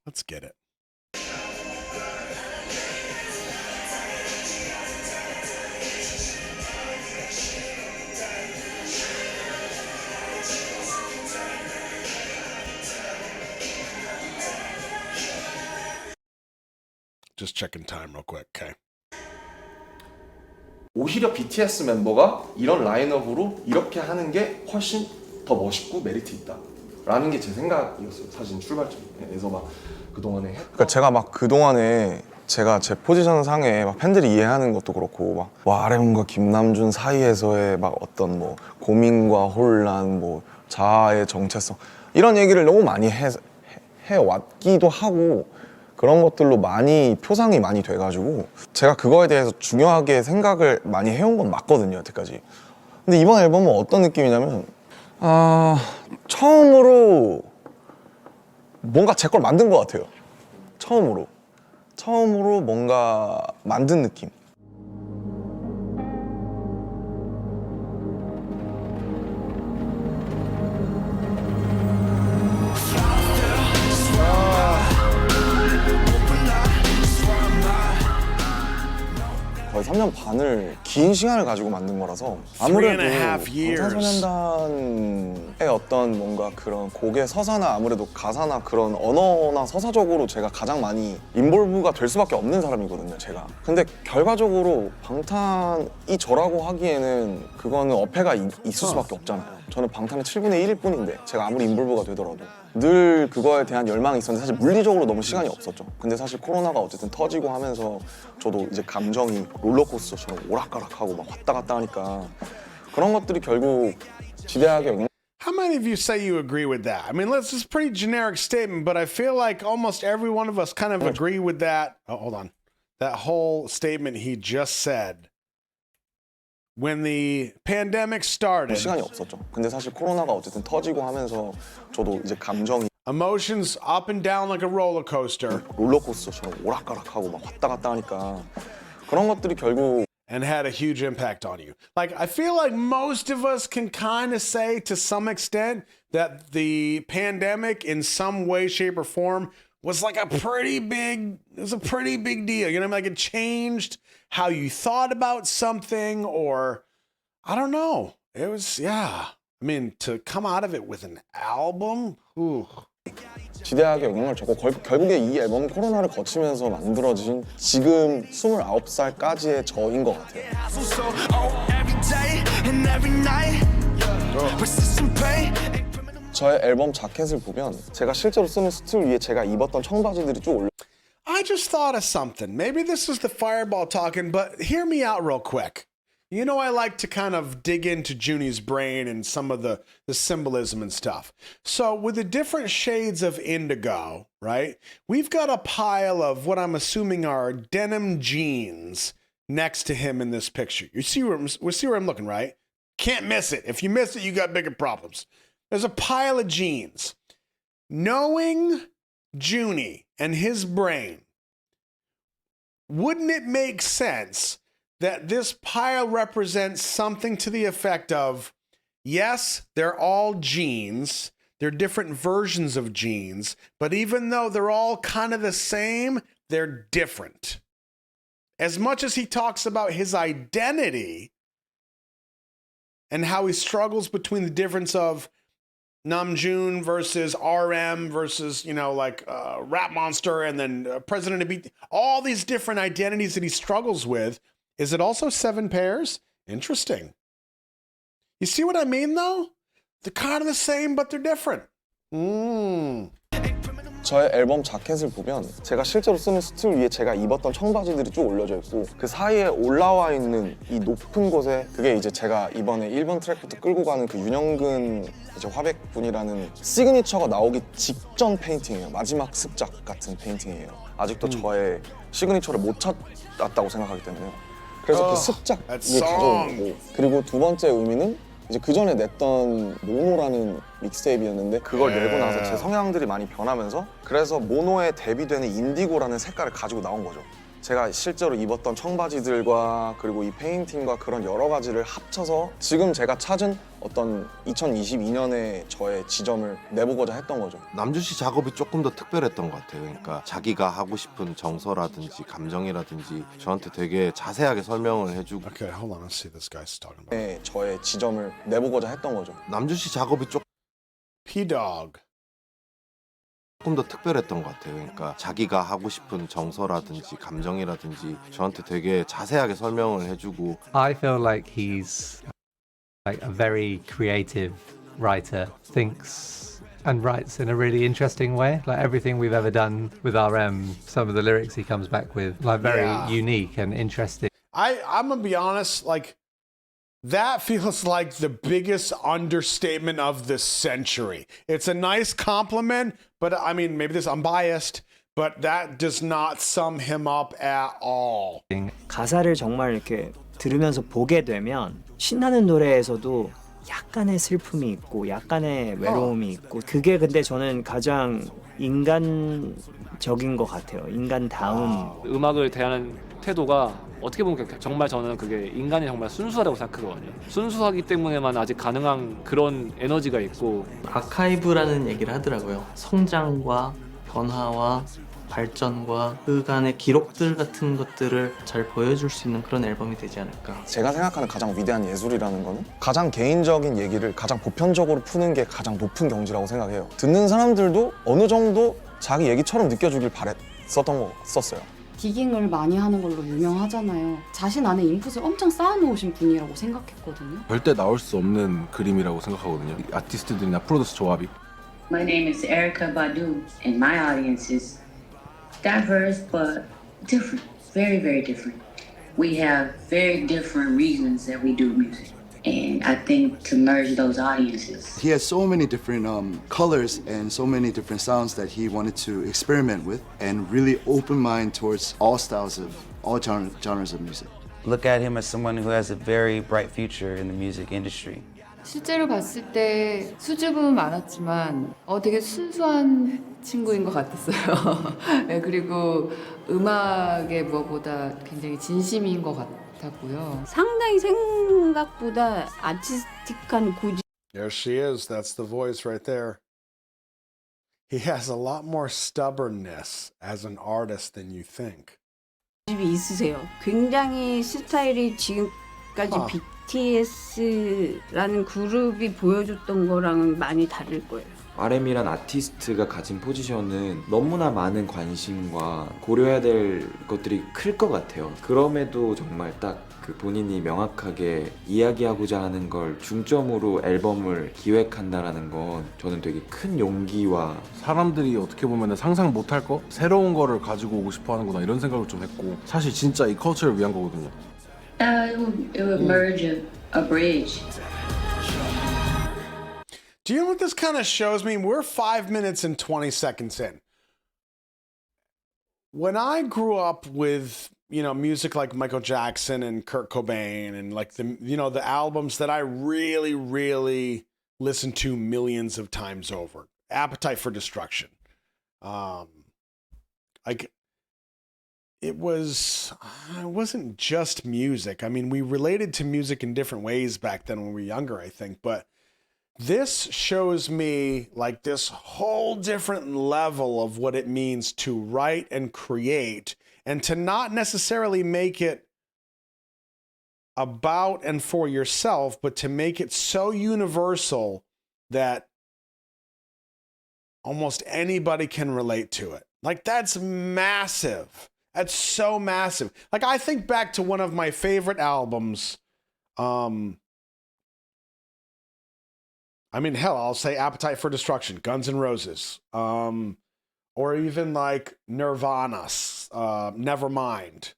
Let's get it. Just checking time real quick. Okay. 오히려 BTS 멤버가 이런 라인업으로 이렇게 하는 게 훨씬 더 멋있고 메리트 있다 라는 게 제 생각이었어요. 사실 출발점에서 막 그동안에 그러니까 제가 막 그동안에 제가 제 포지션 상에 막 팬들이 이해하는 것도 그렇고 막 와 RM과 김남준 사이에서의 막 어떤 뭐 고민과 혼란 뭐 자아의 정체성 이런 얘기를 너무 많이 해왔기도 하고 그런 것들로 많이 표상이 많이 돼가지고 제가 그거에 대해서 중요하게 생각을 많이 해온 건 맞거든요 여태까지. 근데 이번 앨범은 어떤 느낌이냐면 처음으로 뭔가 제 걸 만든 것 같아요. 처음으로 뭔가 만든 느낌. 거의 3년 반을 긴 시간을 가지고 만든 거라서 아무래도 3.5 years. 방탄소년단의 어떤 뭔가 그런 곡의 서사나 아무래도 가사나 그런 언어나 서사적으로 제가 가장 많이 인볼브가 될 수밖에 없는 사람이거든요 제가. 근데 결과적으로 방탄이 저라고 하기에는 그거는 어폐가 있을 수밖에 없잖아요. 저는 방탄의 7분의 1일 뿐인데 제가 아무리 인볼브가 되더라도 늘 그거에 대한 열망이 있었는데 사실 물리적으로 너무 시간이 없었죠. 근데 사실 코로나가 어쨌든 터지고 하면서 저도 이제 감정이 롤러코스터처럼 오락가락하고 막 왔다 갔다 하니까 그런 것들이 결국 지대하게 영향. How many of you say you agree with that? I mean, it's a pretty generic statement, but I feel like almost every one of us kind of agree with that. Oh, hold on. That whole statement he just said. When the pandemic started, 시간이 없었죠. 근데 사실 코로나가 어쨌든 터지고 하면서 저도 이제 감정이 emotions up and down like a roller coaster, 롤러코스터처럼 오락가락하고 막 왔다 갔다 하니까 그런 것들이 결국 and had a huge impact on you. Like, I feel like most of us can kind of say to some extent that the pandemic in some way, shape, or form was like a pretty big deal. You know what I mean? Like it changed how you thought about something, or I don't know. It was, yeah. I mean, to come out of it with an album, ooh. 지대하게 영향을 줬고 결국에 이 앨범은 코로나를 거치면서 만들어진 지금 29살까지의 저인 것 같아요. 저의 앨범 자켓을 보면 제가 실제로 쓰는 수트 위에 제가 입었던 청바지들이 쭉 올려. I just thought of something. Maybe this is the fireball talking, but hear me out real quick. You know, I like to kind of dig into Junie's brain and some of the symbolism and stuff. So with the different shades of indigo, right? We've got a pile of what I'm assuming are denim jeans next to him in this picture. You see where I'm looking, right? Can't miss it. If you miss it, you got bigger problems. There's a pile of jeans. Knowing Junie and his brain, wouldn't it make sense that this pile represents something to the effect of, yes, they're all jeans, they're different versions of jeans, but even though they're all kind of the same, they're different. As much as he talks about his identity and how he struggles between the difference of Namjoon versus RM versus, you know, like Rap Monster and then President of Beat, all these different identities that he struggles with. Is it also 7 pairs? Interesting. You see what I mean, though? They're kind of the same, but they're different. 저의 앨범 자켓을 보면 제가 실제로 쓰는 수트 위에 제가 입었던 청바지들이 쭉 올려져 있고 그 사이에 올라와 있는 이 높은 곳에 그게 이제 제가 이번에 1번 트랙부터 끌고 가는 그 윤영근 이제 화백분이라는 시그니처가 나오기 직전 페인팅이에요. 마지막 습작 같은 페인팅이에요. 아직도 저의 시그니처를 못 찾았다고 생각하기 때문에 그래서 그 습작을 가져온 거고 그리고 두 번째 의미는 이제 그 전에 냈던 모노라는 믹스테이프였는데 그걸 내고 나서 제 성향들이 많이 변하면서 그래서 모노에 대비되는 인디고라는 색깔을 가지고 나온 거죠. 제가 실제로 입었던 청바지들과 그리고 이 페인팅과 그런 여러 가지를 합쳐서 지금 제가 찾은 어떤 2022년의 저의 지점을 내보고자 했던 거죠. 남준 씨 작업이 조금 더 특별했던 것 같아요. 그러니까 자기가 하고 싶은 정서라든지 감정이라든지 저한테 되게 자세하게 설명을 해주고 Okay, hold on. Let's see what this guy's talking about. 네, 저의 지점을 내보고자 했던 거죠. 남준 씨 작업이 P-Dog. 조금 더 특별했던 것 같아요. 그러니까 자기가 하고 싶은 정서라든지 감정이라든지 저한테 되게 자세하게 설명을 해주고 I feel like he's like a very creative writer, thinks and writes in a really interesting way. Like everything we've ever done with RM, some of the lyrics he comes back with, like very Yeah. unique and interesting. I'm gonna be honest, like that feels like the biggest understatement of the century. It's a nice compliment, but I mean, maybe I'm biased, but that does not sum him up at all. 가사를 정말 이렇게 들으면서 보게 되면 신나는 노래에서도 약간의 슬픔이 있고 약간의 외로움이 있고 그게 근데 저는 가장 인간적인 것 같아요. 인간다운. 음악을 대하는 태도가 어떻게 보면 정말 저는 그게 인간이 정말 순수하다고 생각하거든요. 순수하기 때문에만 아직 가능한 그런 에너지가 있고 아카이브라는 얘기를 하더라고요. 성장과 변화와 발전과 그 간의 기록들 같은 것들을 잘 보여줄 수 있는 그런 앨범이 되지 않을까. 제가 생각하는 가장 위대한 예술이라는 거는 가장 개인적인 얘기를 가장 보편적으로 푸는 게 가장 높은 경지라고 생각해요. 듣는 사람들도 어느 정도 자기 얘기처럼 느껴주길 바랬었어요. 디깅을 많이 하는 걸로 유명하잖아요. 자신 안에 인풋을 엄청 쌓아놓으신 분이라고 생각했거든요. 절대 나올 수 없는 그림이라고 생각하거든요. 아티스트들이나 프로듀서 조합이. My name is Erica Badu, and my audience is diverse but different, very, very different. We have very different reasons that we do music. And I think to merge those audiences. He has so many different colors and so many different sounds that he wanted to experiment with and really open mind towards all styles of all genres of music. Look at him as someone who has a very bright future in the music industry. 실제로 봤을 때 수줍음은 많았지만 되게 순수한 친구인 것 같았어요. 네, 그리고 음악에 무엇보다 굉장히 진심인 것 같았고요. 상당히 생각보다 아티스틱한 고집. There she is. That's the voice right there. He has a lot more stubbornness as an artist than you think. 고집이 있으세요. 굉장히 스타일이 지금까지 BTS라는 그룹이 보여줬던 거랑은 많이 다를 거예요. RM이란 아티스트가 가진 포지션은 너무나 많은 관심과 고려해야 될 것들이 클 것 같아요. 그럼에도 정말 딱 그 본인이 명확하게 이야기하고자 하는 걸 중점으로 앨범을 기획한다라는 건 저는 되게 큰 용기와 사람들이 어떻게 보면 상상 못할 거? 새로운 거를 가지고 오고 싶어 하는구나 이런 생각을 좀 했고 사실 진짜 이 컬처를 위한 거거든요. It would merge a bridge. Do you know what this kind of shows me? We're 5 minutes and 20 seconds in. When I grew up with, music like Michael Jackson and Kurt Cobain and like the albums that I really, really listened to millions of times over. Appetite for Destruction. It wasn't just music. I mean, we related to music in different ways back then when we were younger, I think, but this shows me like this whole different level of what it means to write and create and to not necessarily make it about and for yourself, but to make it so universal that almost anybody can relate to it. Like that's massive. That's so massive. Like I think back to one of my favorite albums. I'll say Appetite for Destruction, Guns N' Roses, or even like Nirvana's Nevermind,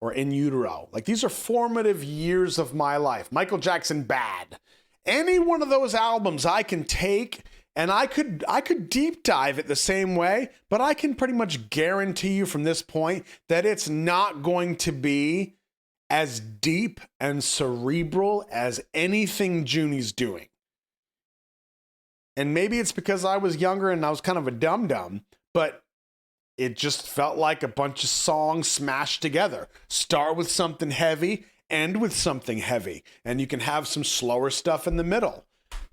or In Utero. Like these are formative years of my life. Michael Jackson, Bad. Any one of those albums I can take and I could deep dive it the same way, but I can pretty much guarantee you from this point that it's not going to be as deep and cerebral as anything Junie's doing. And maybe it's because I was younger and I was kind of a dum-dum, but it just felt like a bunch of songs smashed together. Start with something heavy, end with something heavy, and you can have some slower stuff in the middle.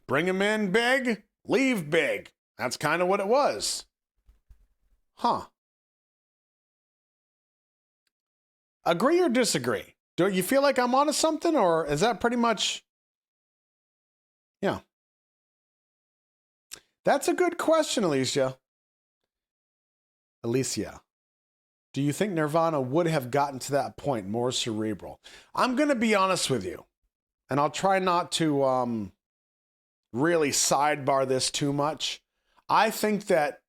Bring them in big, leave big. That's kind of what it was. Huh. Agree or disagree? Do you feel like I'm onto something, or is that pretty much... Yeah. That's a good question, Alicia. Do you think Nirvana would have gotten to that point more cerebral? I'm going to be honest with you, and I'll try not to really sidebar this too much. I think that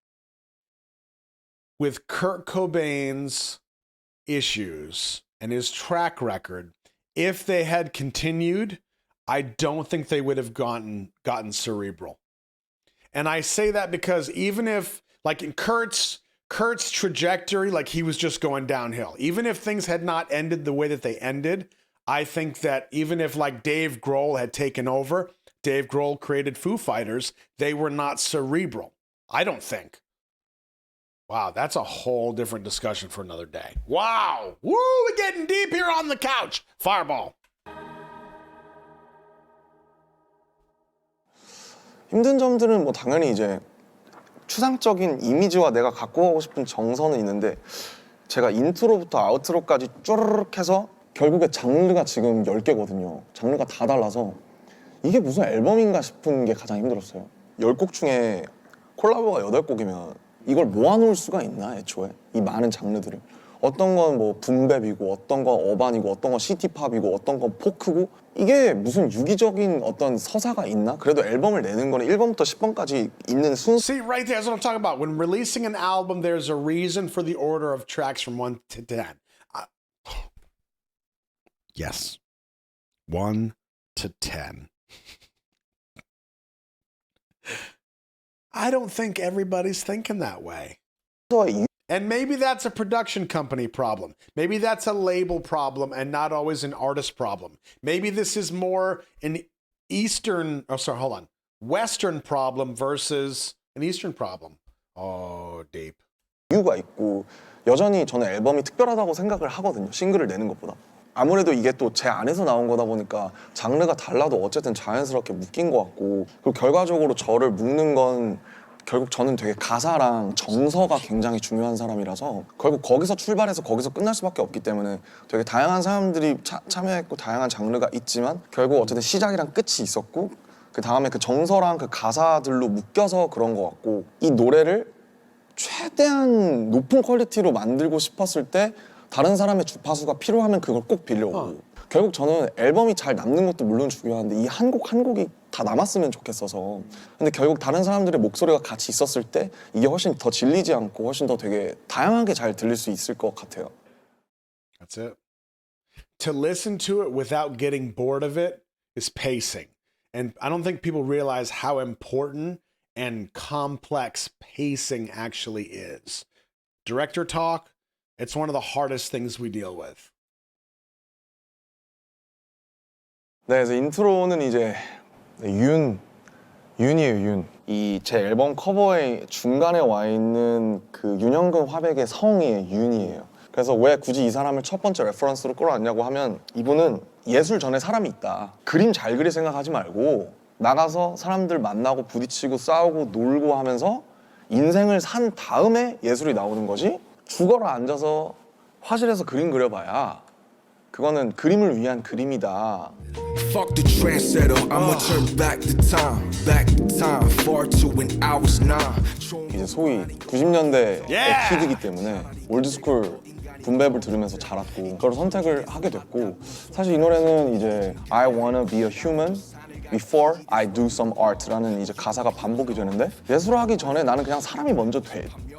with Kurt Cobain's issues and his track record, if they had continued, I don't think they would have gotten cerebral. And I say that because even if, like in Kurt's trajectory, like he was just going downhill. Even if things had not ended the way that they ended, I think that even if like Dave Grohl had taken over, Dave Grohl created Foo Fighters, they were not cerebral. I don't think. Wow, that's a whole different discussion for another day. Wow. Woo, we're getting deep here on the couch. Fireball. 힘든 점들은 뭐 당연히 이제 추상적인 이미지와 내가 갖고 가고 싶은 정서는 있는데 제가 인트로부터 아우트로까지 쪼르륵 해서 결국에 장르가 지금 10개거든요. 장르가 다 달라서 이게 무슨 앨범인가 싶은 게 가장 힘들었어요. 10곡 중에 콜라보가 8곡이면 이걸 모아놓을 수가 있나 애초에? 이 많은 장르들을. 어떤 건 뭐 붐랩이고 어떤 건 어반이고 어떤 건 시티팝이고 어떤 건 포크고 이게 무슨 유기적인 어떤 서사가 있나? 그래도 앨범을 내는 거는 1번부터 10번까지 있는 순서. See, right there is what I'm talking about. When releasing an album, there's a reason for the order of tracks from 1 to 10. Yes. 1 to 10. I don't think everybody's thinking that way. And maybe that's a production company problem. Maybe that's a label problem and not always an artist problem. Maybe this is more an Western problem versus an Eastern problem. Oh, deep. 이유가 있고 여전히 저는 앨범이 특별하다고 생각을 하거든요. 싱글을 내는 것보다. 아무래도 이게 또 제 안에서 나온 거다 보니까 장르가 달라도 어쨌든 자연스럽게 묶인 것 같고 그리고 결과적으로 저를 묶는 건 결국 저는 되게 가사랑 정서가 굉장히 중요한 사람이라서 결국 거기서 출발해서 거기서 끝날 수밖에 없기 때문에 되게 다양한 사람들이 참여했고 다양한 장르가 있지만 결국 어쨌든 시작이랑 끝이 있었고 그 다음에 그 정서랑 그 가사들로 묶여서 그런 것 같고 이 노래를 최대한 높은 퀄리티로 만들고 싶었을 때 다른 사람의 주파수가 필요하면 그걸 꼭 빌려오고 결국 저는 앨범이 잘 남는 것도 물론 중요한데 이 한 곡 한 곡이 다 남았으면 좋겠어서 근데 결국 다른 사람들의 목소리가 같이 있었을 때 이게 훨씬 더 질리지 않고 훨씬 더 되게 다양하게 잘 들릴 수 있을 것 같아요. That's it. To listen to it without getting bored of it is pacing. And I don't think people realize how important and complex pacing actually is. Director talk, it's one of the hardest things we deal with. 네, 그래서 인트로는 이제 윤이에요, 윤. 이 제 앨범 커버에 중간에 와 있는 그 윤형근 화백의 성이 윤이에요. 그래서 왜 굳이 이 사람을 첫 번째 레퍼런스로 끌어왔냐고 하면 이분은 예술 전에 사람이 있다. 그림 잘 그릴 생각하지 말고 나가서 사람들 만나고 부딪히고 싸우고 놀고 하면서 인생을 산 다음에 예술이 나오는 거지 죽어라 앉아서 화실에서 그림 그려봐야 그거는 그림을 위한 그림이다. Fuck the trendsetter, I'ma turn back the time, far to when I was 9. 이제 소위 90년대의 키드이기 때문에 올드스쿨 붐랩을 들으면서 자랐고 그걸 선택을 하게 됐고 사실 이 노래는 이제 I wanna be a human before I do some art라는 이제 가사가 반복이 되는데 예술을 하기 전에 나는 그냥 사람이 먼저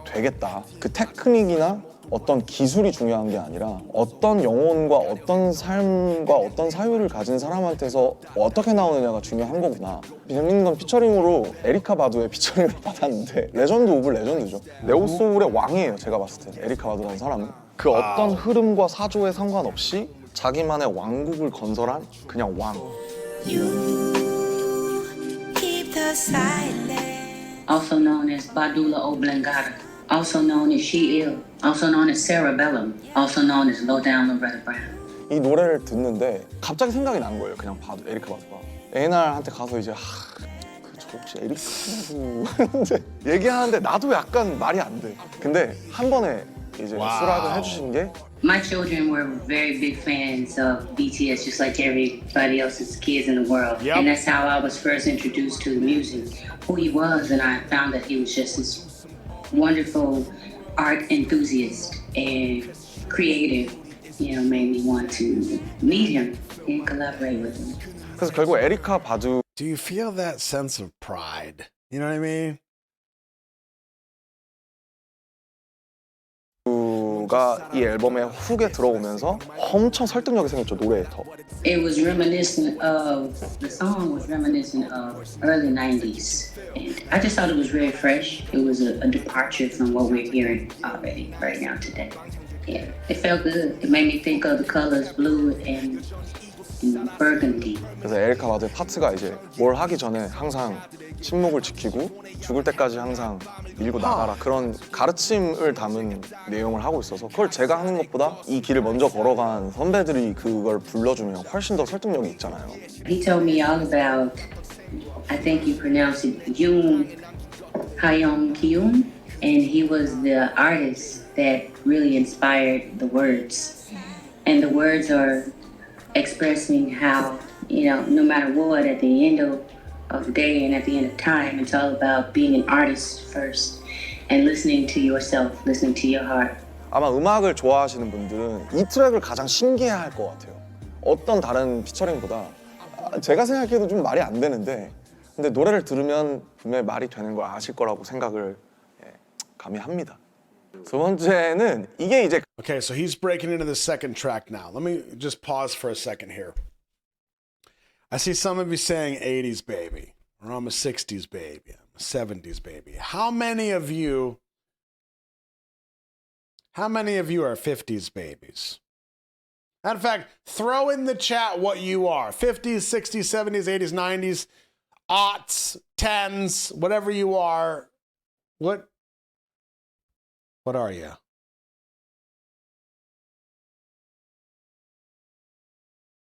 되겠다. 그 테크닉이나 어떤 기술이 중요한 게 아니라 어떤 영혼과 어떤 삶과 어떤 사유를 가진 사람한테서 어떻게 나오느냐가 중요한 거구나. 재밌는 건 피처링으로 에리카 바두의 피처링을 받았는데 레전드 오브 레전드죠. 네오소울의 왕이에요. 제가 봤을 때 에리카 바두라는 사람은 그 어떤 흐름과 사조에 상관없이 자기만의 왕국을 건설한 그냥 왕. Also known as Badula Oblongata. also known as She Ill, also known as Cerebellum, also known as Low Down Loretta Brown. 이 노래를 듣는데 갑자기 생각이 난 거예요. 그냥 봐도 에리카 바두가 A&R한테 가서 이제 저 혹시 에리카 바두 이제 얘기하는데 나도 약간 말이 안 돼. 근데 한 번에 이제 수락을 해주신 게 My children were very big fans of BTS, just like everybody else's kids in the world. Yep. And that's how I was first introduced to the music, who he was, and I found that he was just this wonderful art enthusiast and creative. You know, made me want to meet him and collaborate with him. 그래서 결국 에리카 바두 Do you feel that sense of pride? You know what I mean? 가 이 앨범의 훅에 들어오면서 엄청 설득력이 생겼죠, 노래에 더. It was reminiscent of, the song was reminiscent of early 90s. And I just thought it was very fresh. It was a departure from what we're hearing already right now today. Yeah, it felt good. It made me think of the colors blue and burgundy. 그래서 에리카 바두의 파트가 이제 뭘 하기 전에 항상 침묵을 지키고 죽을 때까지 항상 밀고 나가라 그런 가르침을 담은 내용을 하고 있어서 그걸 제가 하는 것보다 이 길을 먼저 걸어간 선배들이 그걸 불러주면 훨씬 더 설득력이 있잖아요. He told me all about, I think you pronounce it Hayoung Kyung, and he was the artist that really inspired the words. And the words are expressing how, you know, no matter what, at the end of the day and at the end of time, it's all about being an artist first and listening to yourself, listening to your heart. 아마 음악을 좋아하시는 분들은 이 트랙을 가장 신기해할 것 같아요. 어떤 다른 피처링보다 제가 생각해도 좀 말이 안 되는데 근데 노래를 들으면 분명히 말이 되는 걸 아실 거라고 생각을 감히 합니다. 두 번째는 이게 이제 Okay, so he's breaking into the second track now. Let me just pause for a second here. I see some of you saying 80s baby, or I'm a 60s baby, I'm a 70s baby. How many of you are 50s babies? Matter of fact, throw in the chat what you are. 50s, 60s, 70s, 80s, 90s, aughts, 10s, whatever you are. What are you?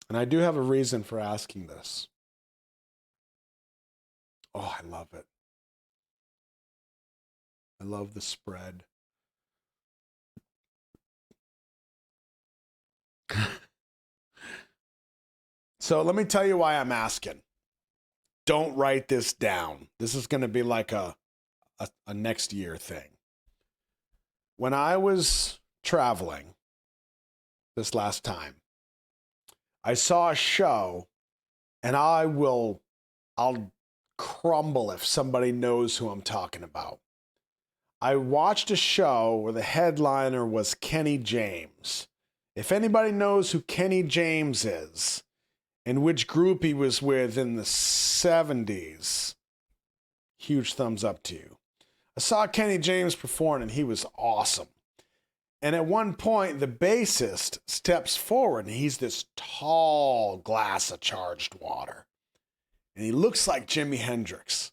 And I do have a reason for asking this. Oh, I love it. I love the spread. So let me tell you why I'm asking. Don't write this down. This is going to be like a next year thing. When I was traveling this last time, I saw a show, and I'll crumble if somebody knows who I'm talking about. I watched a show where the headliner was Kenny James. If anybody knows who Kenny James is and which group he was with in the 70s, huge thumbs up to you. I saw Kenny James perform, and he was awesome. And at one point, the bassist steps forward, and he's this tall glass of charged water. And he looks like Jimi Hendrix.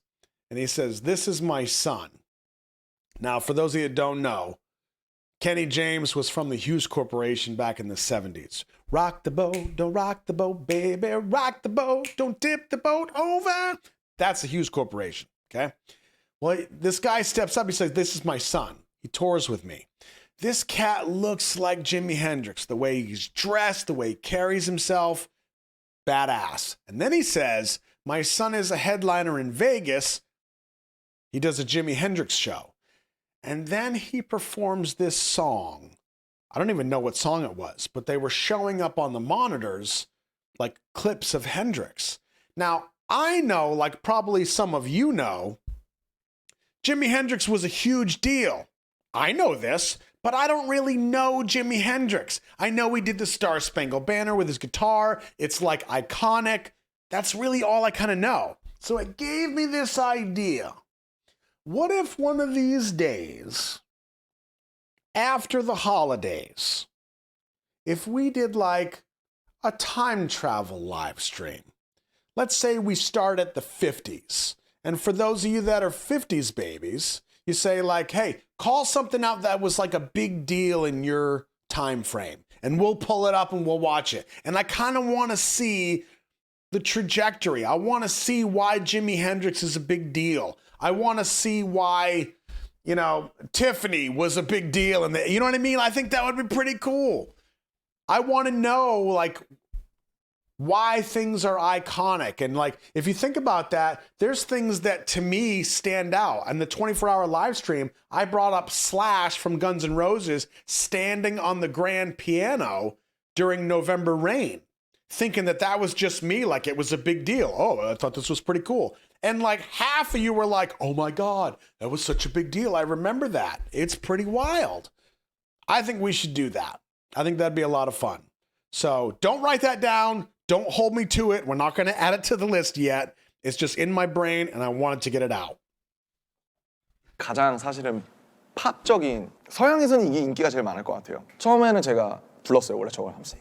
And he says, "This is my son." Now, for those of you that don't know, Kenny James was from the Hughes Corporation back in the 70s. Rock the boat, don't rock the boat, baby. Rock the boat, don't tip the boat over. That's the Hughes Corporation, okay? Well, this guy steps up. He says, "This is my son. He tours with me." This cat looks like Jimi Hendrix, the way he's dressed, the way he carries himself, badass. And then he says, "My son is a headliner in Vegas. He does a Jimi Hendrix show." And then he performs this song. I don't even know what song it was, but they were showing up on the monitors like clips of Hendrix. Now, I know, like probably some of you know, Jimi Hendrix was a huge deal. I know this, but I don't really know Jimi Hendrix. I know he did the Star Spangled Banner with his guitar. It's like iconic. That's really all I kind of know. So it gave me this idea. What if one of these days, after the holidays, if we did like a time travel live stream? Let's say we start at the 50s. And for those of you that are 50s babies, you say like, "Hey, Call something out that was like a big deal in your time frame, and we'll pull it up and we'll watch it. And I kind of want to see the trajectory. I want to see why Jimi Hendrix is a big deal. I want to see why, you know, Tiffany was a big deal, and you know what I mean? I think that would be pretty cool. I want to know, like, why things are iconic. And like, if you think about that, there's things that to me stand out. On the 24-hour live stream, I brought up Slash from Guns N' Roses standing on the grand piano during November Rain, thinking that that was just me, like it was a big deal. Oh, I thought this was pretty cool. And like half of you were like, oh my God, that was such a big deal. I remember that. It's pretty wild. I think we should do that. I think that'd be a lot of fun. So don't write that down. Don't hold me to it. We're not going to add it to the list yet. It's just in my brain and I wanted to get it out. 가장 사실은 팝적인 서양에서는 이게 인기가 제일 많을 것 같아요. 처음에는 제가 불렀어요. 원래 저걸 하면서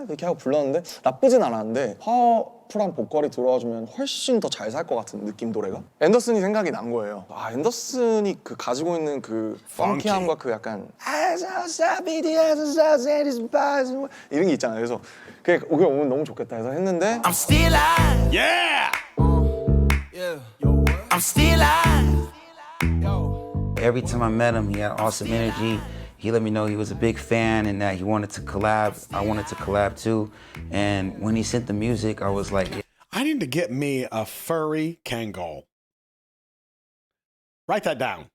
이렇게 하고 불렀는데 나쁘진 않았는데 파워풀한 보컬이 들어와주면 훨씬 더 잘 살 것 같은 느낌 노래가. 앤더슨이 생각이 난 거예요. 아 앤더슨이 그 가지고 있는 그 펑키함과 그 약간 이런 게 있잖아요. 그래서 그게 오면 너무 좋겠다 해서 했는데 I'm still alive. Yeah. I'm still alive. Every time I met him, he had awesome energy. He let me know he was a big fan and that he wanted to collab. I wanted to collab too. And when he sent the music, I was like, I need to get me a furry Kangol. Write that down.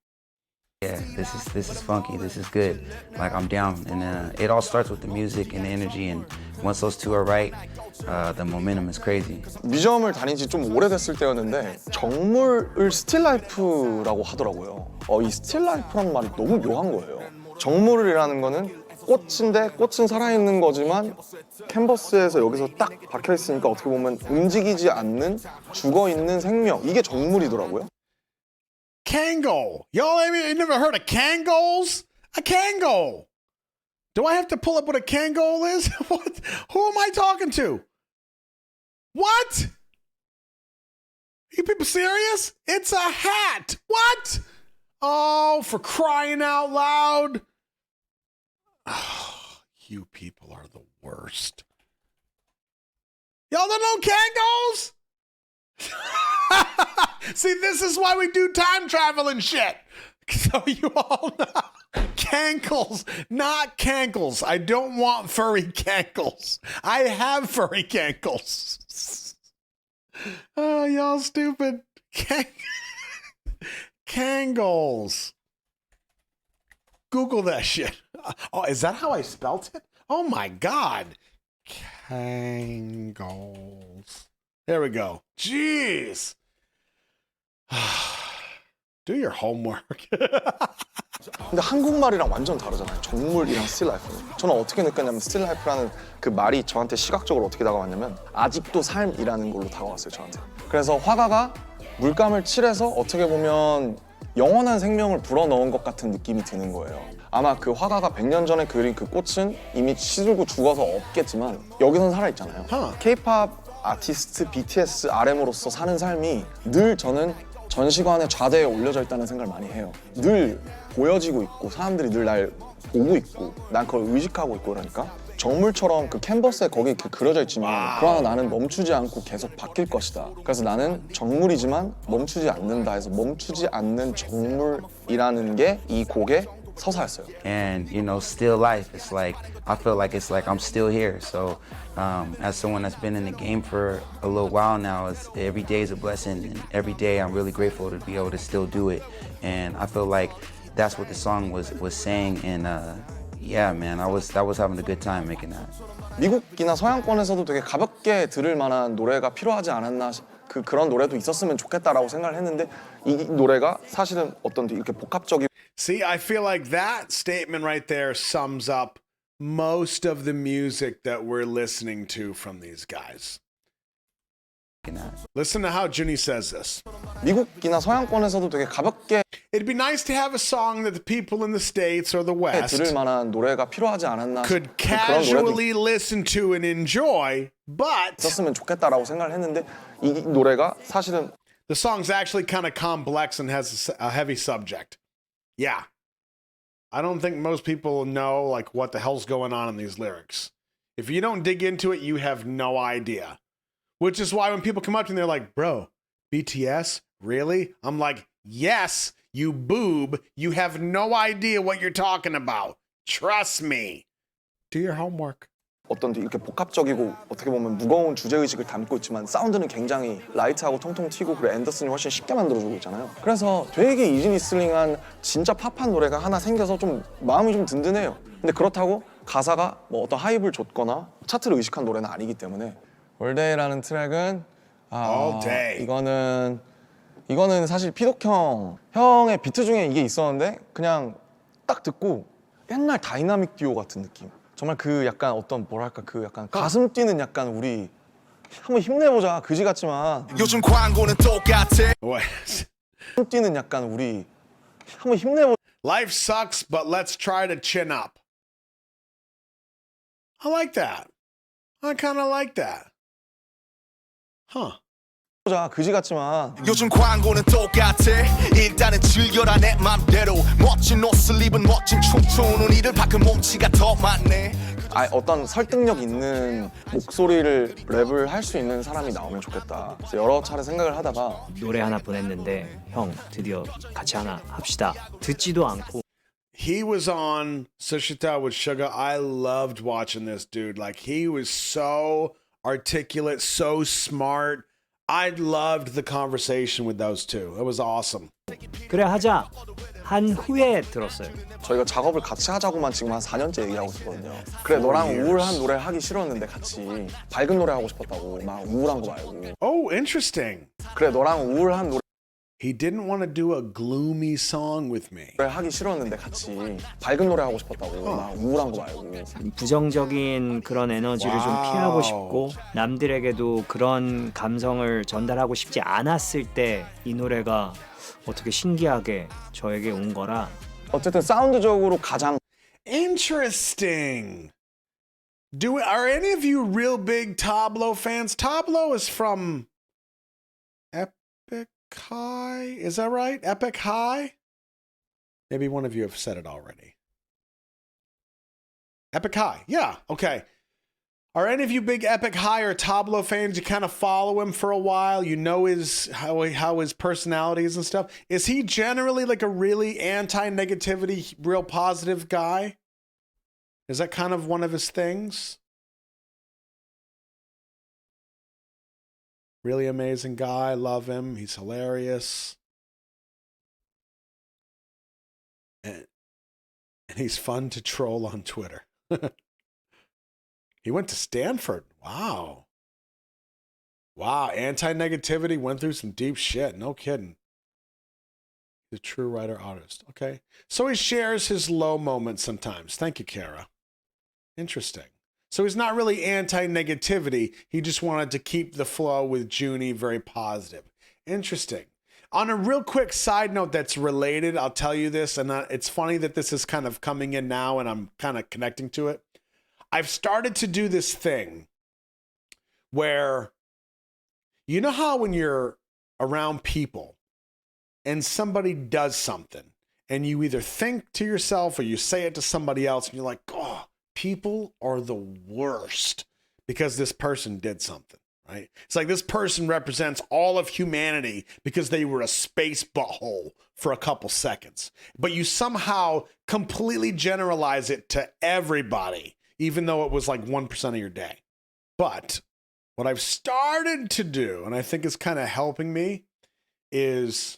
yeah, this is funky. This is good. Like I'm down. And it all starts with the music and the energy. And once those two are right, the momentum is crazy. 뮤지엄을 다닌 지 좀 오래됐을 때였는데 정물을 스틸라이프라고 하더라고요. 이 스틸라이프라는 말이 너무 묘한 거예요. 정물이라는 거는 꽃인데 꽃은 살아있는 거지만 캔버스에서 여기서 딱 박혀있으니까 어떻게 보면 움직이지 않는 죽어있는 생명, 이게 정물이더라고요. Kangol. Y'all ain't never heard of Kangols? A Kangol. Do I have to pull up what a Kangol is? What? Who am I talking to? What? You people serious? It's a hat. What? Oh, for crying out loud. Oh, you people are the worst. Y'all don't know Kangos? See, this is why we do time travel and shit. So you all know. Cankles, not cankles. I don't want furry cankles. I have furry cankles. Oh, y'all stupid. Kangles. Google that shit. Oh, is that how I spelt it? Oh my God. Kangles. There we go. Jeez. Do your homework. 근데 한국말이랑 완전 다르잖아요. 정물이랑 스틸라이프는. 저는 어떻게 느꼈냐면 스틸라이프라는 그 말이 저한테 시각적으로 어떻게 다가왔냐면 아직도 삶이라는 걸로 다가왔어요, 저한테. 그래서 화가가 물감을 칠해서 어떻게 보면 영원한 생명을 불어넣은 것 같은 느낌이 드는 거예요. 아마 그 화가가 100년 전에 그린 그 꽃은 이미 시들고 죽어서 없겠지만 여기선 살아있잖아요. K-pop 아티스트 BTS RM으로서 사는 삶이 늘 저는 전시관의 좌대에 올려져 있다는 생각을 많이 해요. 늘 보여지고 있고 사람들이 늘 날 보고 있고 난 그걸 의식하고 있고 그러니까 정물처럼 그 캔버스에 거기 이렇게 그려져 있지만 그러나 나는 멈추지 않고 계속 바뀔 것이다. 그래서 나는 정물이지만 멈추지 않는다 해서 멈추지 않는 정물이라는 게 이 곡의 서사였어요. And you know, still life. It's like I feel like it's like I'm still here. So, as someone that's been in the game for a little while now, every day is a blessing, and every day I'm really grateful to be able to still do it. And I feel like that's what the song was saying. And yeah, man, I was having a good time making that. 미국이나 서양권에서도 되게 가볍게 들을 만한 노래가 필요하지 않았나. 그런 노래도 있었으면 좋겠다라고 생각을 했는데 이 노래가 사실은 어떤 이렇게 복합적인 See, I feel like that statement right there sums up most of the music that we're listening to from these guys. Listen to how Juni says this. 미국이나 서양권에서도 되게 가볍게 It'd be nice to have a song that the people in the States or the West 들을 만한 노래가 필요하지 않았나 could 그런 노래도 casually listen to and enjoy, but 있었으면 좋겠다라고 생각을 했는데 이 노래가 사실은 the song's actually kind of complex and has a heavy subject. Yeah. I don't think most people know like what the hell's going on in these lyrics. If you don't dig into it, you have no idea. Which is why when people come up to me, they're like, bro, BTS? Really? I'm like, yes, you boob. You have no idea what you're talking about. Trust me. Do your homework. 어떤 이렇게 복합적이고 어떻게 보면 무거운 주제의식을 담고 있지만 사운드는 굉장히 라이트하고 통통 튀고 그리고 앤더슨이 훨씬 쉽게 만들어주고 있잖아요. 그래서 되게 이지리스닝한 진짜 팝한 노래가 하나 생겨서 좀 마음이 좀 든든해요. 근데 그렇다고 가사가 뭐 어떤 하이브를 줬거나 차트를 의식한 노래는 아니기 때문에 올데이라는 트랙은 All day. 이거는 사실 피독 형의 비트 중에 이게 있었는데 그냥 딱 듣고 옛날 다이나믹 듀오 같은 느낌. 정말 그 약간 어떤 뭐랄까 그 약간 가슴 뛰는 약간 우리 한번 힘내보자 그지 같지만 요즘 광고는 똑같아. 가슴 뛰는 약간 우리 한번 힘내보자. Life sucks, but let's try to chin up. I like that. I kind of like that. Huh. 그지 같지만 요즘 광고는 똑같아. 일단은 즐겨라 내 맘대로. 멋진 옷을 입은 멋진 춤추는 이들 밖은 몸치가 더 많네. 어떤 설득력 있는 목소리를 랩을 할 수 있는 사람이 나오면 좋겠다. 그래서 여러 차례 생각을 하다가 노래 하나 보냈는데 형 드디어 같이 하나 합시다. 듣지도 않고. He was on Sushita with Suga. I loved watching this dude. Like he was so articulate, so smart. I loved the conversation with those two. It was awesome. 그래 하자 한 후에 들었어요. 저희가 작업을 같이 하자고만 지금 한 4년째 얘기하고 있거든요. 그래 너랑 우울한 노래 하기 싫었는데 같이 밝은 노래 하고 싶었다고 막 우울한 거 말고. Oh, interesting. 그래 너랑 우울한 노래 He didn't want to do a gloomy song with me. 하기 싫었는데 같이 밝은 노래 하고 싶었다고 막 우울한 거 말고. 부정적인 그런 에너지를 좀 피하고 싶고 남들에게도 그런 감성을 전달하고 싶지 않았을 때 이 노래가 어떻게 신기하게 저에게 온 거라. 어쨌든 사운드적으로 가장 Interesting. Are any of you real big Tablo fans? Tablo is from Epic High. Is that right? Epic High? Maybe one of you have said it already. Epic High. Yeah. Okay. Are any of you big Epic High or Tablo fans? You kind of follow him for a while. You know how his personality is and stuff. Is he generally like a really anti-negativity, real positive guy? Is that kind of one of his things? Really amazing guy. Love him. He's hilarious. And he's fun to troll on Twitter. He went to Stanford. Wow. Wow. Anti-negativity, went through some deep shit. No kidding. He's a true writer artist. Okay. So he shares his low moments sometimes. Thank you, Kara. Interesting. So he's not really anti-negativity. He just wanted to keep the flow with Junie very positive. Interesting. On a real quick side note that's related, I'll tell you this, and it's funny that this is kind of coming in now and I'm kind of connecting to it. I've started to do this thing where, you know how when you're around people and somebody does something and you either think to yourself or you say it to somebody else and you're like, oh, people are the worst because this person did something, right? It's like this person represents all of humanity because they were a space butthole for a couple seconds. But you somehow completely generalize it to everybody, even though it was like 1% of your day. But what I've started to do, and I think is kind of helping me, is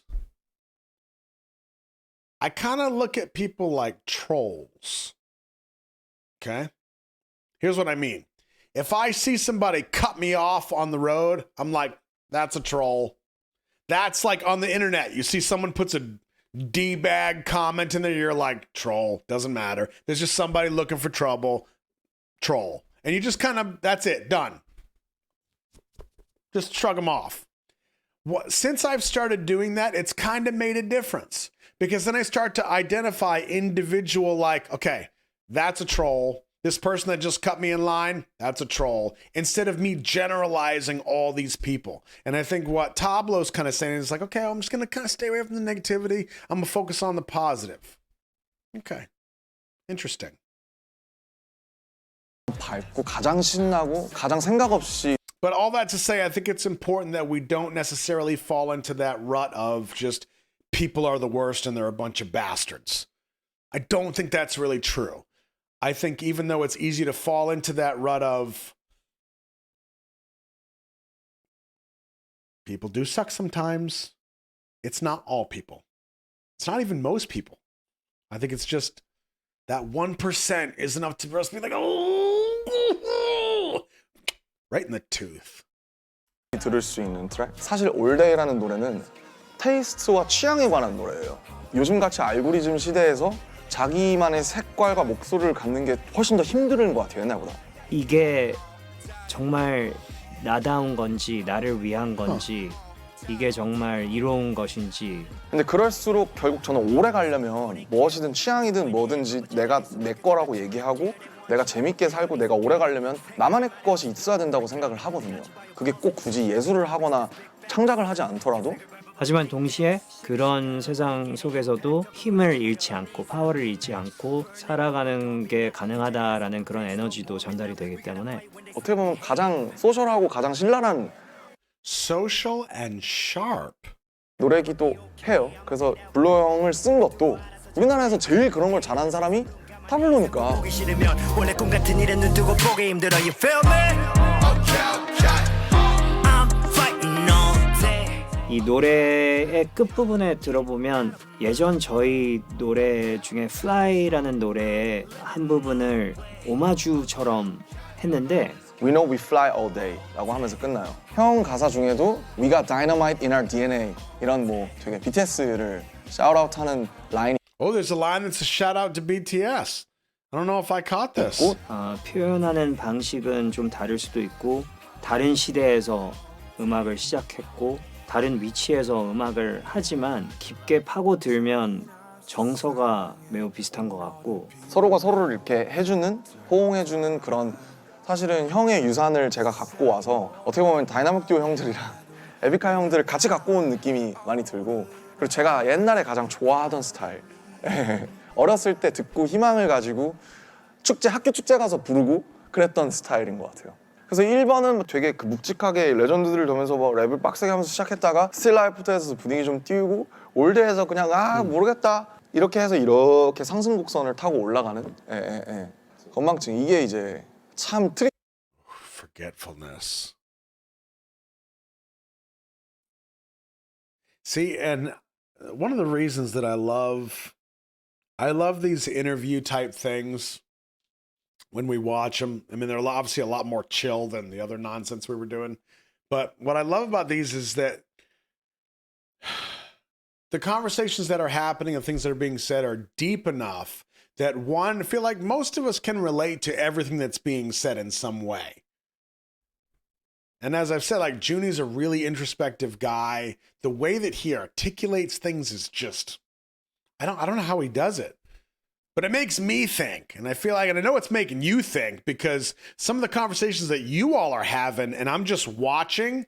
I kind of look at people like trolls. Okay? Here's what I mean. If I see somebody cut me off on the road, I'm like, that's a troll. That's like on the internet. You see someone puts a D-bag comment in there, you're like, troll. Doesn't matter. There's just somebody looking for trouble. Troll. And you just kind of, that's it. Done. Just shrug them off. Since I've started doing that, it's kind of made a difference. Because then I start to identify individual, like, okay, that's a troll. This person that just cut me in line, that's a troll. Instead of me generalizing all these people. And I think what Tablo's kind of saying is like, okay, I'm just going to kind of stay away from the negativity. I'm going to focus on the positive. Okay. Interesting. 밝고 가장 신나고 가장 생각 없이. But all that to say, I think it's important that we don't necessarily fall into that rut of just people are the worst and they're a bunch of bastards. I don't think that's really true. I think even though it's easy to fall into that rut of people do suck sometimes, it's not all people. It's not even most people. I think it's just that 1% is enough for us to be like, oh, right in the tooth. 들을 수 있는 트랙. 사실 올데이라는 노래는 테이스트와 취향에 관한 노래예요. 요즘같이 알고리즘 시대에서 자기만의 색깔과 목소리를 갖는 게 훨씬 더 힘든 것 같아요, 옛날보다. 이게 정말 나다운 건지 나를 위한 건지 이게 정말 이로운 것인지. 근데 그럴수록 결국 저는 오래 가려면 무엇이든 취향이든 뭐든지 내가 내 거라고 얘기하고 내가 재밌게 살고 내가 오래 가려면 나만의 것이 있어야 된다고 생각을 하거든요. 그게 꼭 굳이 예술을 하거나 창작을 하지 않더라도. 하지만 동시에 그런 세상 속에서도 힘을 잃지 않고 파워를 잃지 않고 살아가는 게 가능하다라는 그런 에너지도 전달이 되기 때문에 어떻게 보면 가장 소셜하고 가장 신랄한 Social and sharp. 노래기도 해요. 그래서 블로 형을 쓴 것도 우리나라에서 제일 그런 걸 잘하는 사람이 타블로니까. 보기 싫으면 원래 꿈 같은 일에 눈 뜨고 보기 힘들어 you feel me? I'm fighting all day. 이 노래의 끝부분에 들어보면 예전 저희 노래 중에 Fly라는 노래의 한 부분을 오마주처럼 했는데 We know we fly all day 라고 하면서 끝나요. 형 가사 중에도 We got dynamite in our DNA 이런 뭐 되게 BTS를 샤웃아웃 하는 라인이 Oh, there's a line that's a shout out to BTS. I don't know if I caught this. 표현하는 방식은 좀 다를 수도 있고 다른 시대에서 음악을 시작했고 다른 위치에서 음악을 하지만 깊게 파고들면 정서가 매우 비슷한 것 같고 서로가 서로를 이렇게 해주는 호응해주는 그런 사실은 형의 유산을 제가 갖고 와서 어떻게 보면 다이나믹 듀오 형들이랑 에픽하이 형들을 같이 갖고 온 느낌이 많이 들고 그리고 제가 옛날에 가장 좋아하던 스타일 어렸을 때 듣고 희망을 가지고 축제 학교 축제 가서 부르고 그랬던 스타일인 것 같아요. 그래서 1번은 되게 그 묵직하게 레전드들을 보면서 막 랩을 빡세게 하면서 시작했다가 스틸 라이프부터 분위기 좀 띄우고 올드에서 그냥 모르겠다 이렇게 해서 이렇게 상승곡선을 타고 올라가는 건망증 이게 이제 참 Forgetfulness. See, and one of the reasons that I love these interview type things when we watch them. I mean, they're obviously a lot more chill than the other nonsense we were doing. But what I love about these is that the conversations that are happening and things that are being said are deep enough that one, I feel like most of us can relate to everything that's being said in some way. And as I've said, like Junie's a really introspective guy. The way that he articulates things is just, I don't know how he does it, but it makes me think. And I feel like, and I know it's making you think because some of the conversations that you all are having and I'm just watching,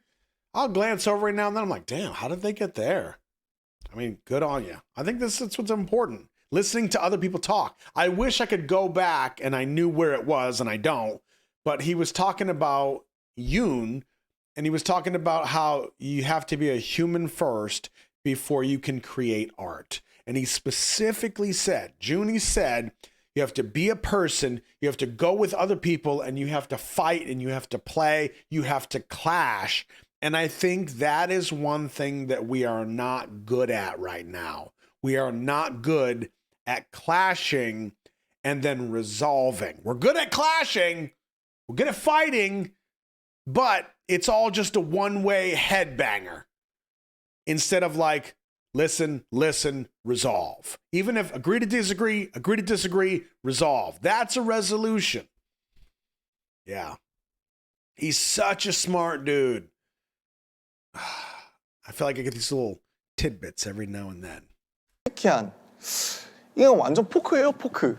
I'll glance over every now and then. I'm like, damn, how did they get there? I mean, good on you. I think that's what's important. Listening to other people talk. I wish I could go back and I knew where it was and I don't, but he was talking about Yoon and he was talking about how you have to be a human first before you can create art. And he specifically said, Junie said, you have to be a person, you have to go with other people and you have to fight and you have to play, you have to clash. And I think that is one thing that we are not good at right now. We are not good at clashing and then resolving. We're good at clashing, we're good at fighting, but it's all just a one-way headbanger instead of like, listen, resolve. Even if agree to disagree, resolve. That's a resolution. Yeah. He's such a smart dude. I feel like I get these little tidbits every now and then. 특이한 이건 완전 포크예요, 포크.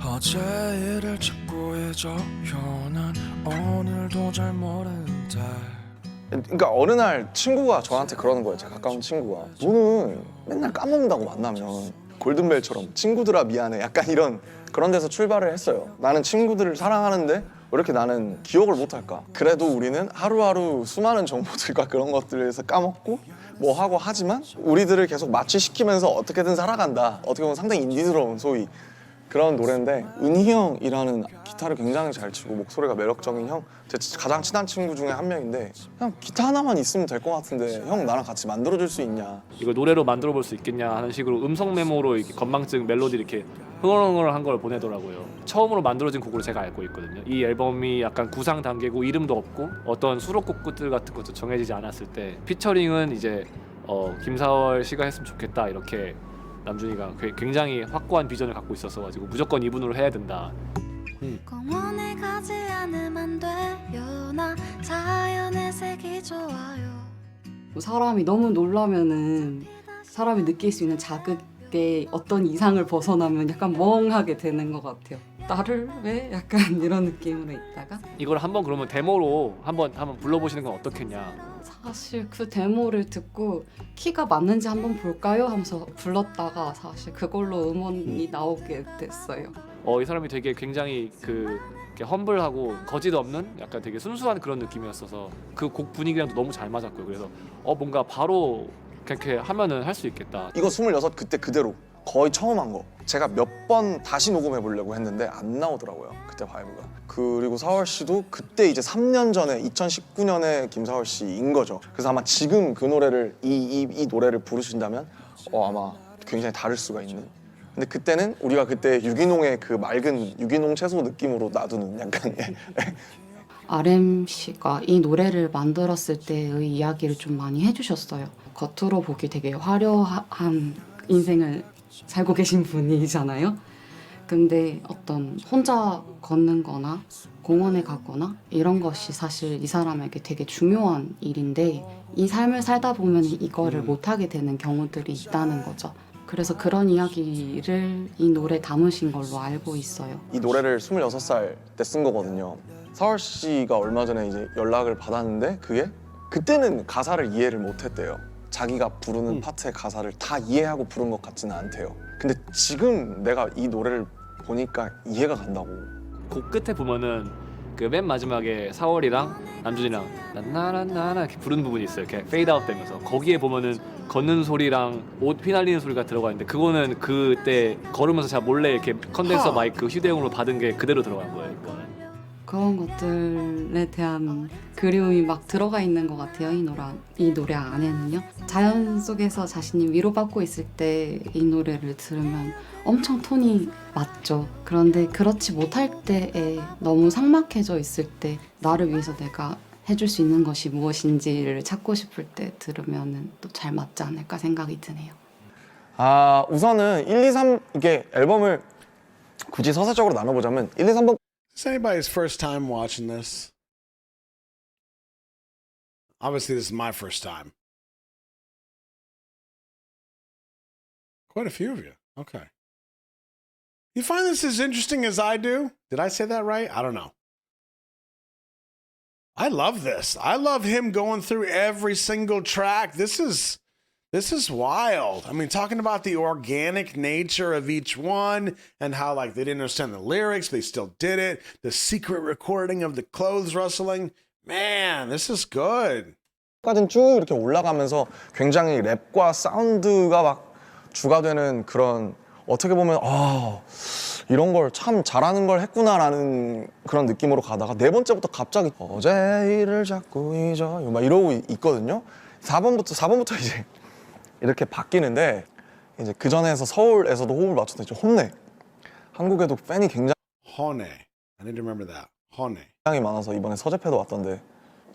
어제 일을 찾고 잊어요 난 오늘도 잘 모른다. 그러니까 어느 날 친구가 저한테 그러는 거예요. 제 가까운 친구가. 너는 맨날 까먹는다고 만나면 골든벨처럼 친구들아 미안해. 약간 이런 그런 데서 출발을 했어요. 나는 친구들을 사랑하는데 왜 이렇게 나는 기억을 못할까? 그래도 우리는 하루하루 수많은 정보들과 그런 것들에서 까먹고 뭐 하고 하지만 우리들을 계속 마취시키면서 어떻게든 살아간다. 어떻게 보면 상당히 인디스러운 소위 그런 노래인데 은희 형이라는 기타를 굉장히 잘 치고 목소리가 매력적인 형, 제 가장 친한 친구 중에 한 명인데 그냥 기타 하나만 있으면 될 것 같은데 형 나랑 같이 만들어줄 수 있냐? 이걸 노래로 만들어 볼 수 있겠냐 하는 식으로 음성 메모로 이렇게 건망증 멜로디 이렇게 흥얼흥얼한 걸 보내더라고요. 처음으로 만들어진 곡으로 제가 알고 있거든요. 이 앨범이 약간 구상 단계고 이름도 없고 어떤 수록곡들 같은 것도 정해지지 않았을 때 피처링은 이제 김사월 씨가 했으면 좋겠다 이렇게 남준이가 굉장히 확고한 비전을 갖고 있었어 가지고 무조건 이분으로 해야 된다. 공원에 가지 않으면 돼요. 나 자연의 색이 좋아요. 사람이 너무 놀라면은 사람이 느낄 수 있는 자극에 어떤 이상을 벗어나면 약간 멍하게 되는 것 같아요. 나를 왜? 약간 이런 느낌으로 있다가 이걸 한번 그러면 데모로 한번 불러보시는 건 어떻겠냐. 사실 그 데모를 듣고 키가 맞는지 한번 볼까요? 하면서 불렀다가 사실 그걸로 음원이 나오게 됐어요. 이 사람이 되게 굉장히 이렇게 험블하고 거짓 없는 약간 되게 순수한 그런 느낌이었어서 그 곡 분위기랑도 너무 잘 맞았고요. 그래서 뭔가 바로 그렇게 하면은 할 수 있겠다. 이거 26 그때 그대로 거의 처음 한 거. 제가 몇 번 다시 녹음해 보려고 했는데 안 나오더라고요. 그때 바이브가. 그리고 사월 씨도 그때 이제 3년 전에 2019년에 김사월 씨인 거죠. 그래서 아마 지금 그 노래를 이 노래를 부르신다면 아마 굉장히 다를 수가 있는. 근데 그때는 우리가 그때 유기농의 그 맑은 유기농 채소 느낌으로 놔두는 약간 RM 씨가 이 노래를 만들었을 때의 이야기를 좀 많이 해주셨어요. 겉으로 보기 되게 화려한 인생을 살고 계신 분이잖아요. 근데 어떤 혼자 걷는 거나 공원에 가거나 이런 것이 사실 이 사람에게 되게 중요한 일인데 이 삶을 살다 보면 이거를 못하게 되는 경우들이 있다는 거죠. 그래서 그런 이야기를 이 노래에 담으신 걸로 알고 있어요. 이 노래를 26살 때 쓴 거거든요. 사월 씨가 얼마 전에 이제 연락을 받았는데 그때는 가사를 이해를 못했대요. 자기가 부르는 파트의 가사를 다 이해하고 부른 것 같지는 않대요. 근데 지금 내가 이 노래를 보니까 이해가 간다고. 곡 끝에 보면은 그 맨 마지막에 사월이랑 남준이랑 나나나나 이렇게 부르는 부분이 있어요. 이렇게 페이드 아웃 되면서 거기에 보면은 걷는 소리랑 옷 휘날리는 소리가 들어가 있는데 그거는 그때 걸으면서 제가 몰래 이렇게 컨덴서 마이크 휴대용으로 받은 게 그대로 들어간 거예요. 그거는. 그런 것들에 대한 그리움이 막 들어가 있는 것 같아요. 이 노래 안에는요. 자연 속에서 자신이 위로받고 있을 때 이 노래를 들으면 엄청 톤이 맞죠. 그런데 그렇지 못할 때에 너무 삭막해져 있을 때 나를 위해서 내가 해줄 수 있는 것이 무엇인지를 찾고 싶을 때 들으면 또 잘 맞지 않을까 생각이 드네요. 우선은 1, 2, 3 이게 앨범을 굳이 서사적으로 나눠보자면 1, 2, 3번. Is anybody's first time watching this? Obviously, this is my first time. Quite a few of you. Okay. You find this as interesting as I do? Did I say that right? I don't know. I love this. I love him going through every single track. This is wild. I mean, talking about the organic nature of each one and how like they didn't understand the lyrics, they still did it. The secret recording of the clothes rustling. Man, this is good. 까지는 쭉 이렇게 올라가면서 굉장히 랩과 사운드가 막 주가 되는 그런 어떻게 보면 이런 걸 참 잘하는 걸 했구나라는 그런 느낌으로 가다가 네 번째부터 갑자기 어제 일을 자꾸 잊어요 막 이러고 있거든요. 4번부터 이제 이렇게 바뀌는데 이제 그 전에서 서울에서도 호흡을 맞췄던 이제 혼내. 한국에도 팬이 굉장히 혼내. I need to remember that. 혼내. 굉장히 많아서 이번에 서재패도 왔던데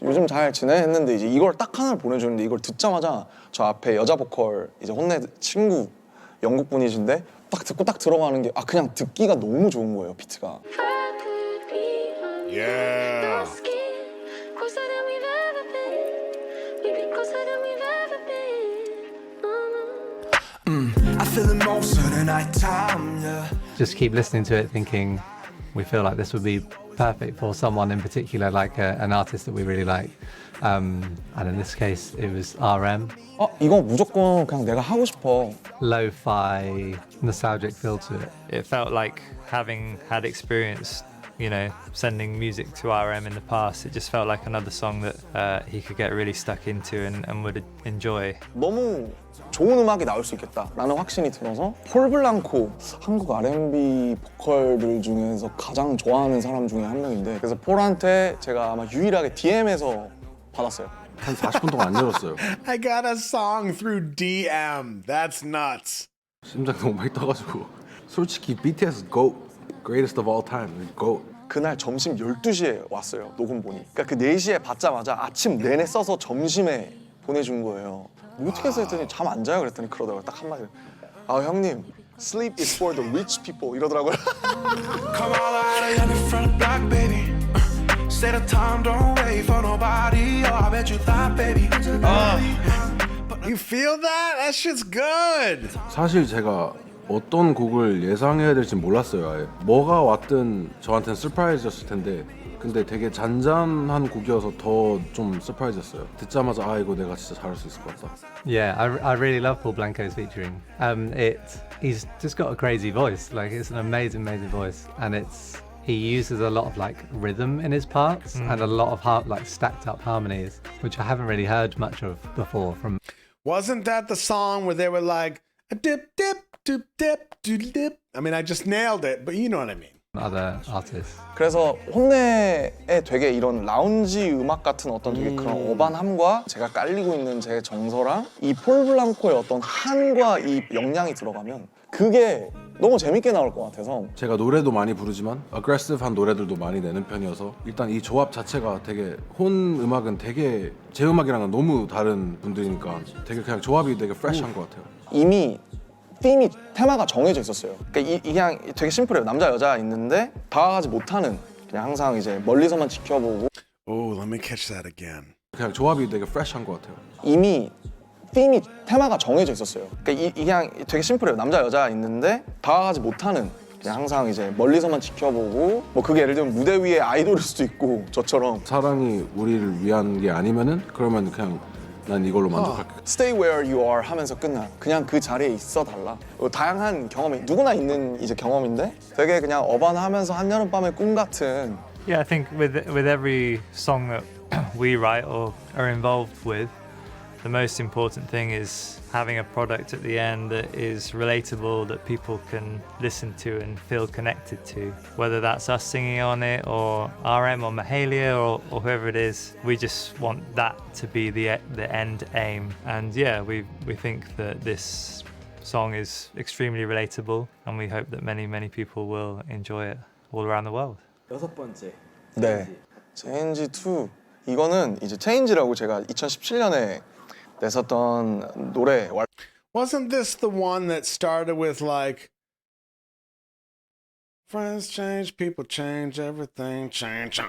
요즘 잘 지내 했는데 이제 이걸 딱 하나를 보내주는데 이걸 듣자마자 저 앞에 여자 보컬 이제 혼내 친구 영국 분이신데 딱 듣고 딱 들어가는 게 그냥 듣기가 너무 좋은 거예요 비트가. Yeah. I feel it most of the night time, yeah. Just keep listening to it thinking we feel like this would be perfect for someone in particular, like an artist that we really like. And in this case, it was RM. 이거 무조건 그냥 내가 하고 싶어. Lo-fi, nostalgic feel to it. It felt like having had experience, you know, sending music to RM in the past, it just felt like another song that he could get really stuck into and would enjoy. 너무 좋은 음악이 나올 수 있겠다라는 확신이 들어서 폴 블랑코, 한국 R&B 보컬들 중에서 가장 좋아하는 사람 중에 한 명인데, 그래서 폴한테 제가 아마 유일하게 DM에서 받았어요. 한 40분 동안 안 열었어요. I got a song through DM. That's nuts. 심장 너무 많이 떠가지고. 솔직히 BTS GOAT, greatest of all time, GOAT. 그날 점심 12시에 왔어요, 녹음본이. 그러니까 그 4시에 받자마자 아침 내내 써서 점심에 보내준 거예요. 뭐 어떻게 했어 했더니 잠 안 자요 그랬더니 그러더라고요. 딱 한마디. 아 형님, sleep is for the rich people 이러더라고요. Come all out of young in front of black baby. Set a time, don't wait for nobody. Oh, I bet you thought, baby. You feel that? That shit's good. 사실 제가 어떤 곡을 예상해야 될지 몰랐어요. 아예. 뭐가 왔든 저한테는 서프라이즈였을 텐데, 근데 되게 잔잔한 곡이어서 더 좀 서프라이즈였어요. 듣자마자 아 이거 내가 진짜 잘할 수 있을 것 같다. Yeah, I really love Paul Blanco's featuring. He's just got a crazy voice. Like it's an amazing voice, and he uses a lot of like rhythm in his parts and a lot of like stacked up harmonies, which I haven't really heard much of before. From Wasn't that the song where they were like a dip dip dip dip dip dip? I mean, I just nailed it, but you know what I mean. other artists. 그래서 혼내에 되게 이런 라운지 음악 같은 어떤 되게 그런 어반함과 제가 깔리고 있는 제 정서랑 이 폴 블랑코의 어떤 한과 이 영향이 들어가면 그게 너무 재밌게 나올 것 같아서. 제가 노래도 많이 부르지만 어그레시브한 노래들도 많이 내는 편이어서 일단 이 조합 자체가 되게 혼 음악은 되게 제 음악이랑은 너무 다른 분들이니까 되게 그냥 조합이 되게 프레시한 것 같아요. 이미 테마가 정해져 있었어요. 그러니까 이게 그냥 되게 심플해요. 남자 여자 있는데 다가가지 못하는, 그냥 항상 이제 멀리서만 지켜보고. Oh, let me catch that again. 그냥 조합이 되게 프레시한 것 같아요. 이미 테마가 정해져 있었어요. 그러니까 이게 그냥 되게 심플해요. 남자 여자 있는데 다가가지 못하는, 그냥 항상 이제 멀리서만 지켜보고, 뭐 그게 예를 들면 무대 위에 아이돌일 수도 있고 저처럼. 사랑이 우리를 위한 게 아니면은 그러면 그냥 난 이걸로 만족할게. Stay where you are 하면서 끝나. 그냥 그 자리에 있어 달라. 다양한 경험이 누구나 있는 이제 경험인데 되게 그냥 어반하면서 한여름밤의 꿈 같은. Yeah, I think with every song that we write or are involved with, the most important thing is having a product at the end that is relatable, that people can listen to and feel connected to. Whether that's us singing on it or RM or Mahalia or whoever it is, we just want that to be the end aim. And yeah, we think that this song is extremely relatable, and we hope that many people will enjoy it all around the world. 6번째. 네. Change 2. 이거는 이제 Change라고 제가 2017년에 냈었던 노래. Wasn't this the one that started with like friends change, people change, everything change.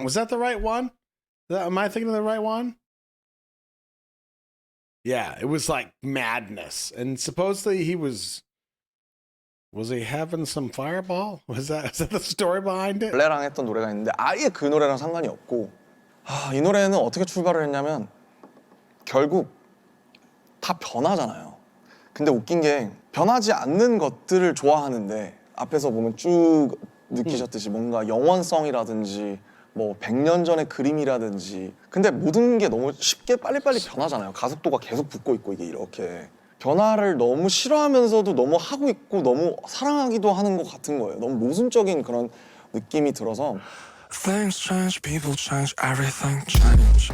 Was that the right one? Am I thinking of the right one? Yeah, it was like madness, and supposedly he was he having some fireball? Is that the story behind it? 블레랑 했던 노래가 있는데 아예 그 노래랑 상관이 없고, 이 노래는 어떻게 출발을 했냐면 결국 다 변하잖아요. 근데 웃긴 게 변하지 않는 것들을 좋아하는데 앞에서 보면 쭉 느끼셨듯이 뭔가 영원성이라든지 뭐 100년 전의 그림이라든지, 근데 모든 게 너무 쉽게 빨리빨리 변하잖아요. 가속도가 계속 붙고 있고, 이게 이렇게 변화를 너무 싫어하면서도 너무 하고 있고 너무 사랑하기도 하는 것 같은 거예요. 너무 모순적인 그런 느낌이 들어서. Things change, people change, everything change.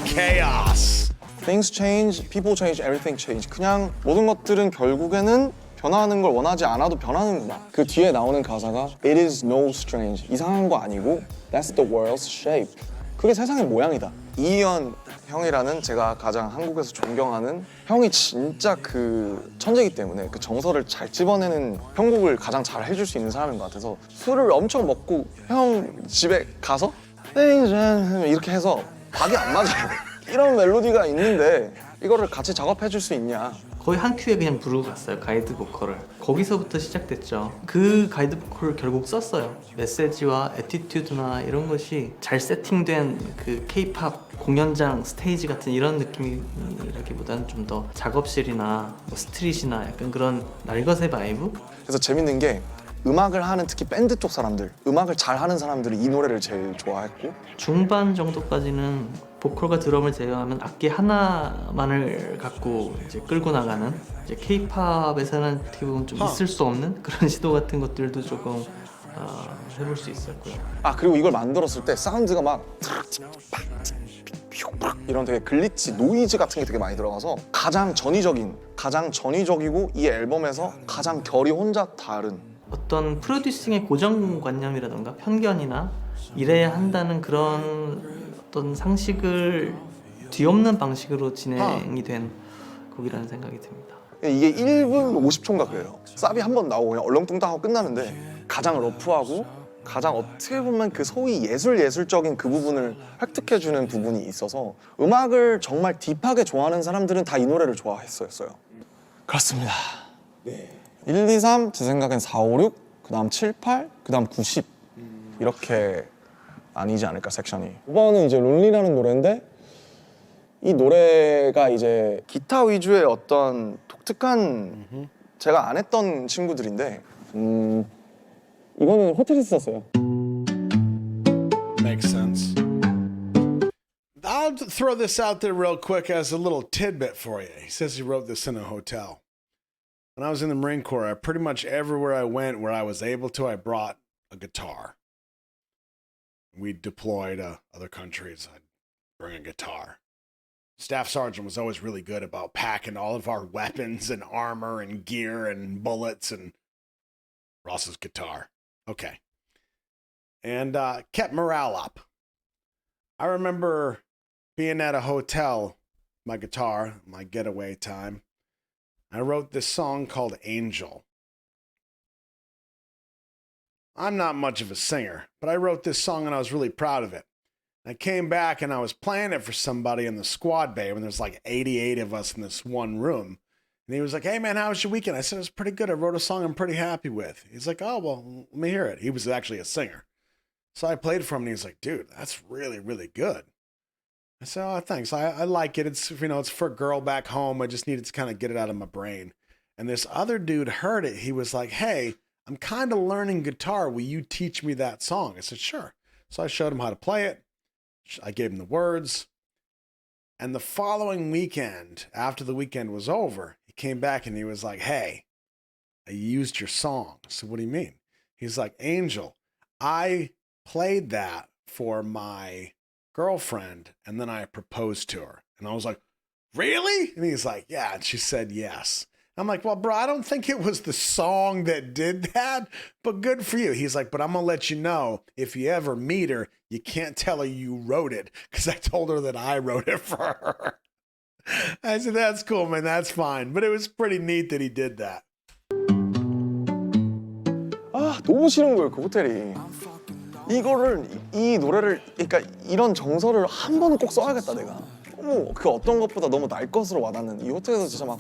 Chaos. Things change, people change, everything change. 그냥 모든 것들은 결국에는 변하는 걸 원하지 않아도 변하는구나. 그 뒤에 나오는 가사가 It is no strange. 이상한 거 아니고 That's the world's shape. 그게 세상의 모양이다. 이희연 형이라는 제가 가장 한국에서 존경하는 형이 진짜 그 천재이기 때문에 그 정서를 잘 집어내는 편곡을 가장 잘 해줄 수 있는 사람인 것 같아서 술을 엄청 먹고 형 집에 가서 이렇게 해서 박이 안 맞아요. 이런 멜로디가 있는데 이거를 같이 작업해 줄 수 있냐. 거의 한 큐에 그냥 부르고 갔어요. 가이드 보컬을. 거기서부터 시작됐죠. 그 가이드 보컬을 결국 썼어요. 메시지와 애티튜드나 이런 것이 잘 세팅된 그 K-팝 공연장 스테이지 같은 이런 느낌이라기보다는 좀 더 작업실이나 뭐 스트릿이나 약간 그런 날것의 바이브? 그래서 재밌는 게 음악을 하는 특히 밴드 쪽 사람들, 음악을 잘 하는 사람들이 이 노래를 제일 좋아했고 중반 정도까지는 보컬과 드럼을 제외하면 악기 하나만을 갖고 이제 끌고 나가는 이제 K-팝에서는 어떻게 보면 좀 있을 수 없는 그런 시도 같은 것들도 조금 해볼 수 있었고요. 아 그리고 이걸 만들었을 때 사운드가 막 이런 되게 글리치, 노이즈 같은 게 되게 많이 들어가서 가장 전위적이고 이 앨범에서 가장 결이 혼자 다른 어떤 프로듀싱의 고정관념이라던가 편견이나 이래야 한다는 그런 어떤 상식을 뒤엎는 방식으로 진행이 된 곡이라는 생각이 듭니다. 이게 1분 50초인가 그래요. 쌉이 한 번 나오고 그냥 얼렁뚱땅하고 끝나는데 가장 러프하고 가장 어떻게 보면 그 소위 예술적인 그 부분을 획득해주는 부분이 있어서 음악을 정말 딥하게 좋아하는 사람들은 다 이 노래를 좋아했었어요. 그렇습니다. 네. 1, 2, 3, 제 생각엔 4, 5, 6, 그 다음 7, 8, 그 다음 90 이렇게 아니지 않을까 섹션이. 5번은 이제 론리라는 노래인데 이 노래가 이제 기타 위주의 어떤 독특한 제가 안 했던 친구들인데 이거는 호텔에서 썼어요. Makes sense. I'll throw this out there real quick as a little tidbit for you. He says he wrote this in a hotel. When I was in the Marine Corps, pretty much everywhere I went where I was able to, I brought a guitar. We deployed to other countries. I'd bring a guitar. Staff sergeant was always really good about packing all of our weapons and armor and gear and bullets and Ross's guitar. Okay. And kept morale up. I remember being at a hotel, my guitar, my getaway time. I wrote this song called Angel. I'm not much of a singer, but I wrote this song and I was really proud of it. I came back and I was playing it for somebody in the squad bay when there's like 88 of us in this one room. And he was like, hey man, how was your weekend? I said, it was pretty good. I wrote a song I'm pretty happy with. He's like, oh, well, let me hear it. He was actually a singer. So I played for him and he was like, dude, that's really, really good. I said, oh, thanks. I like it. It's, you know, it's for a girl back home. I just needed to kind of get it out of my brain. And this other dude heard it. He was like, hey, I'm kind of learning guitar. Will you teach me that song? I said, sure. So I showed him how to play it. I gave him the words. And the following weekend, after the weekend was over, he came back and he was like, hey, I used your song. I said, what do you mean? He's like, Angel, I played that for my girlfriend and then I proposed to her. And I was like, really? And he's like, yeah. And she said yes. I'm like, well, bro, I don't think it was the song that did that, but good for you. He's like, but I'm going to let you know, if you ever meet her, you can't tell her you wrote it, because I told her that I wrote it for her. I said, that's cool, man, that's fine. But it was pretty neat that he did that. 아, 너무 싫은 거예요, 그 호텔이. 이거를, 이 노래를, 그러니까 이런 정서를 한 번은 꼭 써야겠다, 내가. 너무 그 어떤 것보다 너무 날 것으로 와닿는 이 호텔에서 진짜 막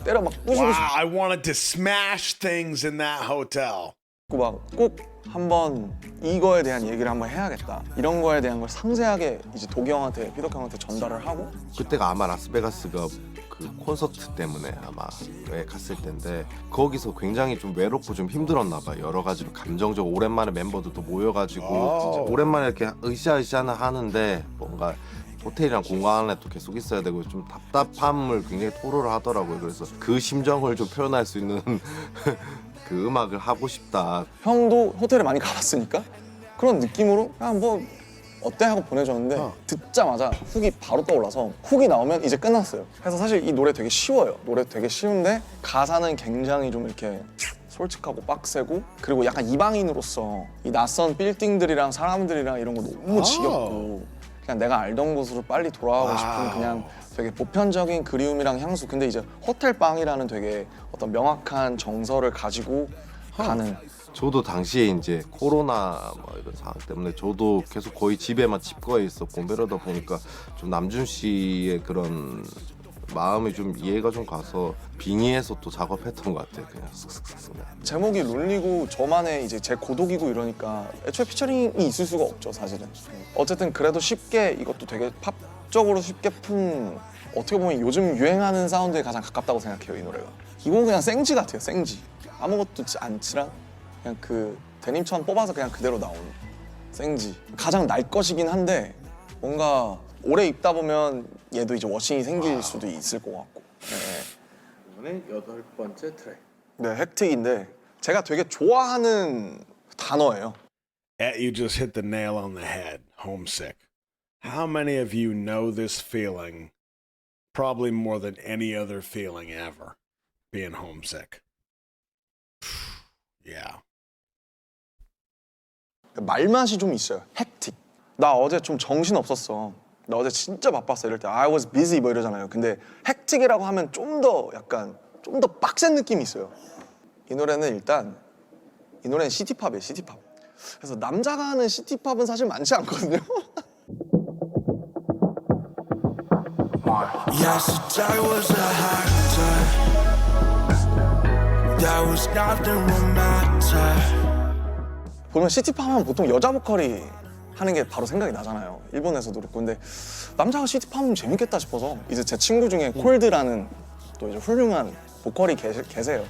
때려 막 부수고 Wow, I wanted to smash things in that hotel. 막 꼭 한번 이거에 대한 얘기를 한번 해야겠다. 이런 거에 대한 걸 상세하게 이제 도기 형한테, 피덕 형한테 전달을 하고. 그때가 아마 라스베가스가 그 콘서트 때문에 아마 갔을 텐데 거기서 굉장히 좀 외롭고 좀 힘들었나 봐요. 여러 가지로 감정적 오랜만에 멤버들도 모여가지고 진짜 오랜만에 이렇게 으쌰으쌰 하는데 뭔가 호텔이랑 공간 안에 또 계속 있어야 되고 좀 답답함을 굉장히 토로를 하더라고요. 그래서 그 심정을 좀 표현할 수 있는 그 음악을 하고 싶다. 형도 호텔에 많이 가봤으니까 그런 느낌으로 그냥 뭐 어때 하고 보내줬는데 듣자마자 훅이 바로 떠올라서 훅이 나오면 이제 끝났어요. 그래서 사실 이 노래 되게 쉬워요. 노래 되게 쉬운데 가사는 굉장히 좀 이렇게 솔직하고 빡세고 그리고 약간 이방인으로서 이 낯선 빌딩들이랑 사람들이랑 이런 거 너무 지겹고 그냥 내가 알던 곳으로 빨리 돌아가고 싶은 그냥 되게 보편적인 그리움이랑 향수. 근데 이제 호텔방이라는 되게 어떤 명확한 정서를 가지고 가는. 저도 당시에 이제 코로나 뭐 이런 상황 때문에 저도 계속 거의 집에만 집거에 있었고 이러다 보니까 좀 남준 씨의 그런 마음이 좀 이해가 좀 가서 빙의해서 또 작업했던 것 같아요. 그냥 쓱쓱쓱쓱. 제목이 롤리고 저만의 이제 제 고독이고 이러니까 애초에 피처링이 있을 수가 없죠, 사실은. 어쨌든 그래도 쉽게 이것도 되게 팝적으로 쉽게 푼 어떻게 보면 요즘 유행하는 사운드에 가장 가깝다고 생각해요, 이 노래가. 이건 그냥 생지 같아요, 생지. 아무것도 안 칠한 그냥 그 데님천 뽑아서 그냥 그대로 나온 생지. 가장 날 것이긴 한데 뭔가 오래 입다 보면 얘도 이제 워싱이 생길 수도 있을 것 같고. 이번에 8번째 트랙. 네, 헥틱인데 제가 되게 좋아하는 단어예요. You just hit the nail on the head. Homesick. How many of you know this feeling? Probably more than any other feeling ever. Being homesick. Yeah. 말맛이 좀 있어요. 헥틱. 나 어제 좀 정신 없었어. 나 어제 진짜 바빴어. 이럴 때 I was busy 뭐 이러잖아요. 근데 헥틱이라고 하면 좀 더 약간 좀 더 빡센 느낌이 있어요. 이 노래는 일단 이 노래는 시티팝이에요. 시티팝. 그래서 남자가 하는 시티팝은 사실 많지 않거든요. Yesterday was a hot day. There was nothing romantic. 보면 시티팝 하면 보통 여자 보컬이 하는 게 바로 생각이 나잖아요. 일본에서도 그렇고. 근데 남자가 시티팝 하면 재밌겠다 싶어서 이제 제 친구 중에 콜드라는 또 이제 훌륭한 보컬이 계세요.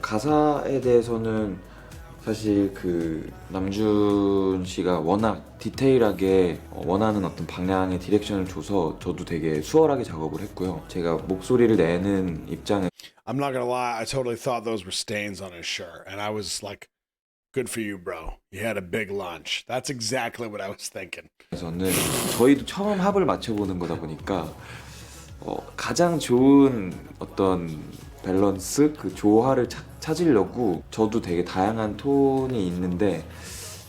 가사에 대해서는 사실 그 남준 씨가 워낙 디테일하게 원하는 어떤 방향의 디렉션을 줘서 저도 되게 수월하게 작업을 했고요. 제가 목소리를 내는 입장에 I'm not gonna lie, I totally thought those were stains on his shirt. And I was like, good for you, bro. You had a big lunch. That's exactly what I was thinking. 저는 저희도 처음 합을 맞춰보는 거다 보니까 가장 좋은 어떤 밸런스, 그 조화를 찾으려고 저도 되게 다양한 톤이 있는데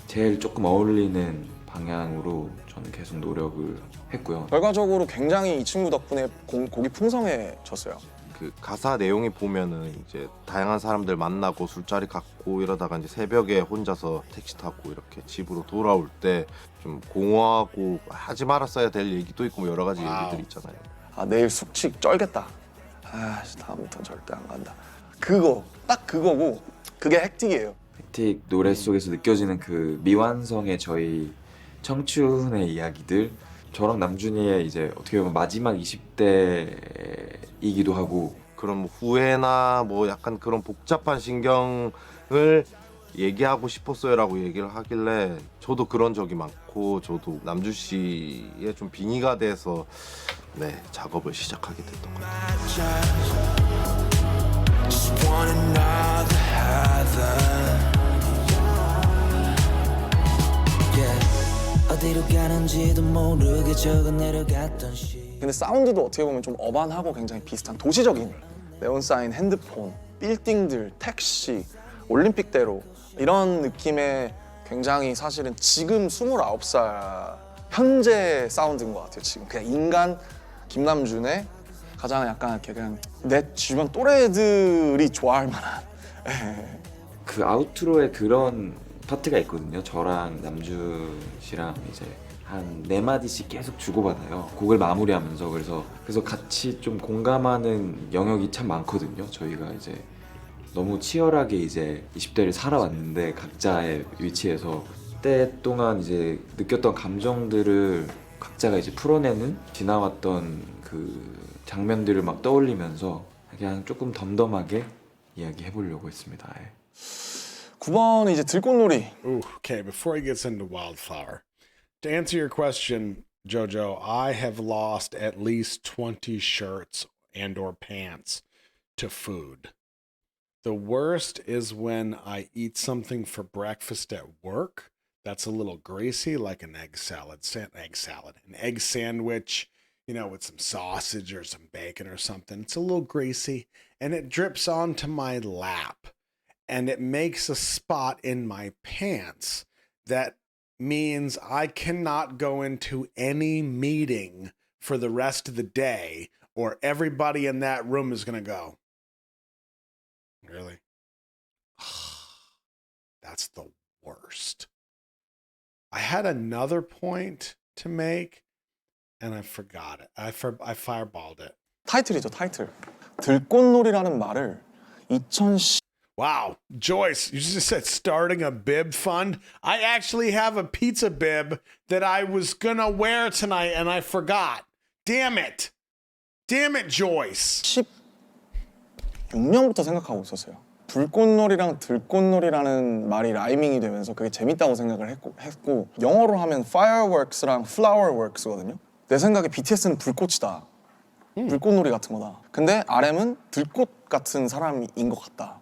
제일 조금 어울리는 방향으로 저는 계속 노력을 했고요. 결과적으로 굉장히 이 친구 덕분에 곡이 풍성해졌어요. 그 가사 내용이 보면은 이제 다양한 사람들 만나고 술자리 갖고 이러다가 이제 새벽에 혼자서 택시 타고 이렇게 집으로 돌아올 때 좀 공허하고 하지 말았어야 될 얘기도 있고 뭐 여러 가지 얘기들 있잖아요. 아, 내일 숙취 쩔겠다. 아, 다음부터는 절대 안 간다. 그거 딱 그거고 그게 헥틱이에요. 헥틱 노래 속에서 느껴지는 그 미완성의 저희 청춘의 이야기들, 저랑 남준이의 이제 어떻게 보면 마지막 20대이기도 하고 그런 뭐 후회나 뭐 약간 그런 복잡한 신경을 얘기하고 싶었어요라고 얘기를 하길래 저도 그런 적이 많고 저도 남준 씨의 좀 빙의가 돼서 네 작업을 시작하게 됐던 것 같아요. Just want another heaven. Yeah. 어디로 가는지도 모르게 적어 내려갔던 시. 근데 사운드도 어떻게 보면 좀 어반하고 굉장히 비슷한 도시적인 네온사인, 핸드폰, 빌딩들, 택시, 올림픽대로 이런 느낌의 굉장히 사실은 지금 29살 현재 사운드인 것 같아요. 지금 그냥 인간 김남준의 가장 약간 이렇게 그냥 내 주변 또래들이 좋아할 만한 그 아우트로에 그런 파트가 있거든요. 저랑 남준 씨랑 이제 한 4마디씩 계속 주고받아요. 곡을 마무리하면서. 그래서 같이 좀 공감하는 영역이 참 많거든요. 저희가 이제 너무 치열하게 이제 20대를 살아왔는데 각자의 위치에서 그때 동안 이제 느꼈던 감정들을 각자가 이제 풀어내는 지나왔던 그 장면들을 막 떠올리면서 그냥 조금 덤덤하게 이야기해보려고 했습니다. 9번 이제 들꽃놀이. Okay, before he gets into Wildflower, to answer your question, Jojo, I have lost at least 20 shirts and or pants to food. The worst is when I eat something for breakfast at work that's a little greasy, like an egg sandwich, you know, with some sausage or some bacon or something. It's a little greasy, and it drips onto my lap, and it makes a spot in my pants that means I cannot go into any meeting for the rest of the day, or everybody in that room is going to go, really? That's the worst. I had another point to make, and I forgot it. I fireballed it. 타이틀이죠, 타이틀. 들꽃놀이라는 말을 2010 Wow, Joyce, you just said starting a bib fund. I actually have a pizza bib that I was gonna wear tonight and I forgot. Damn it. Damn it, Joyce. 16년부터 생각하고 있었어요. 불꽃놀이랑 들꽃놀이라는 말이 라이밍이 되면서 그게 재밌다고 생각을 했고 영어로 하면 fireworks랑 flowerworks거든요. 내 생각에 BTS는 불꽃이다. 불꽃놀이 같은 거다. 근데 RM은 들꽃 같은 사람인 것 같다.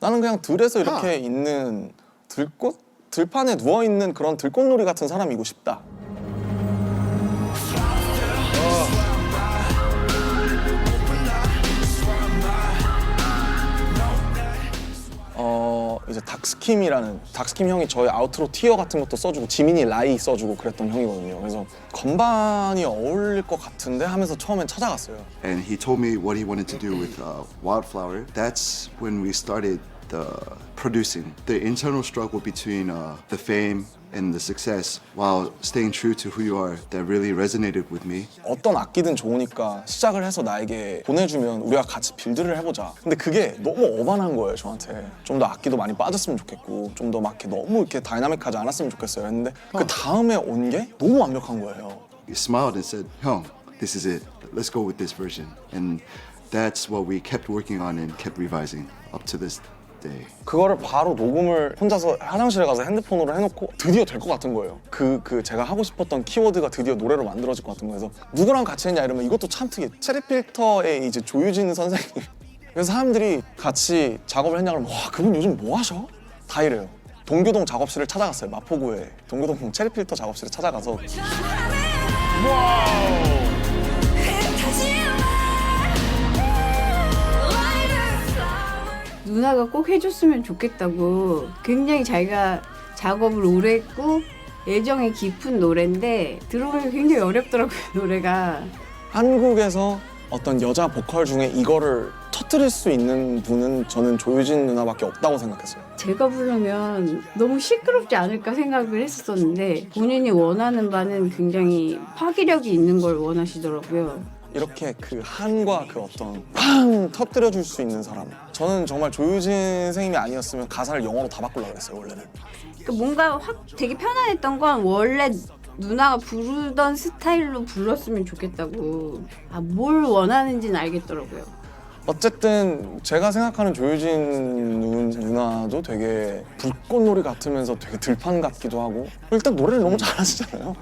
나는 그냥 들에서 이렇게 있는 들꽃? 들판에 누워있는 그런 들꽃놀이 같은 사람이고 싶다. 이제 닥스킴 형이 저희 아우트로 티어 같은 것도 써주고 지민이 라이 써주고 그랬던 형이거든요. 그래서 건반이 어울릴 것 같은데 하면서 처음엔 찾아갔어요. And he told me what he wanted to do with Wildflower. That's when we started producing. The internal struggle between the fame and the success while staying true to who you are that really resonated with me. 어떤 악기든 좋으니까 시작을 해서 나에게 보내주면 우리가 같이 빌드를 해보자. 근데 그게 너무 어반한 거예요, 저한테. 좀 더 악기도 많이 빠졌으면 좋겠고 좀 더 막 이렇게 너무 이렇게 다이나믹하지 않았으면 좋겠어요. 했는데 그 다음에 온 게 너무 완벽한 거예요. He smiled and said, "Hyung, this is it. Let's go with this version." And that's what we kept working on and kept revising up to this day. 그거를 바로 녹음을 혼자서 화장실에 가서 핸드폰으로 해놓고 드디어 될 것 같은 거예요. 그 제가 하고 싶었던 키워드가 드디어 노래로 만들어질 것 같은 거여서 누구랑 같이 했냐 이러면 이것도 참 특이해. 체리필터의 이제 조유진 선생님. 그래서 사람들이 같이 작업을 했냐 그러면 와 그분 요즘 뭐 하셔? 다 이래요. 동교동 작업실을 찾아갔어요. 마포구에 동교동 체리필터 작업실을 찾아가서 누나가 꼭 해줬으면 좋겠다고 굉장히 자기가 작업을 오래 했고 애정이 깊은 노래인데 들어보면 굉장히 어렵더라고요, 노래가. 한국에서 어떤 여자 보컬 중에 이거를 터뜨릴 수 있는 분은 저는 조유진 누나밖에 없다고 생각했어요. 제가 부르면 너무 시끄럽지 않을까 생각을 했었는데 본인이 원하는 바는 굉장히 파괴력이 있는 걸 원하시더라고요. 이렇게 그 한과 그 어떤 팡 터뜨려줄 수 있는 사람. 저는 정말 조유진 선생님이 아니었으면 가사를 영어로 다 바꾸려고 했어요, 원래는. 그러니까 뭔가 확 되게 편안했던 건 원래 누나가 부르던 스타일로 불렀으면 좋겠다고. 뭘 원하는지는 알겠더라고요. 어쨌든 제가 생각하는 조유진 누나도 되게 불꽃놀이 같으면서 되게 들판 같기도 하고 일단 노래를 너무 잘하시잖아요.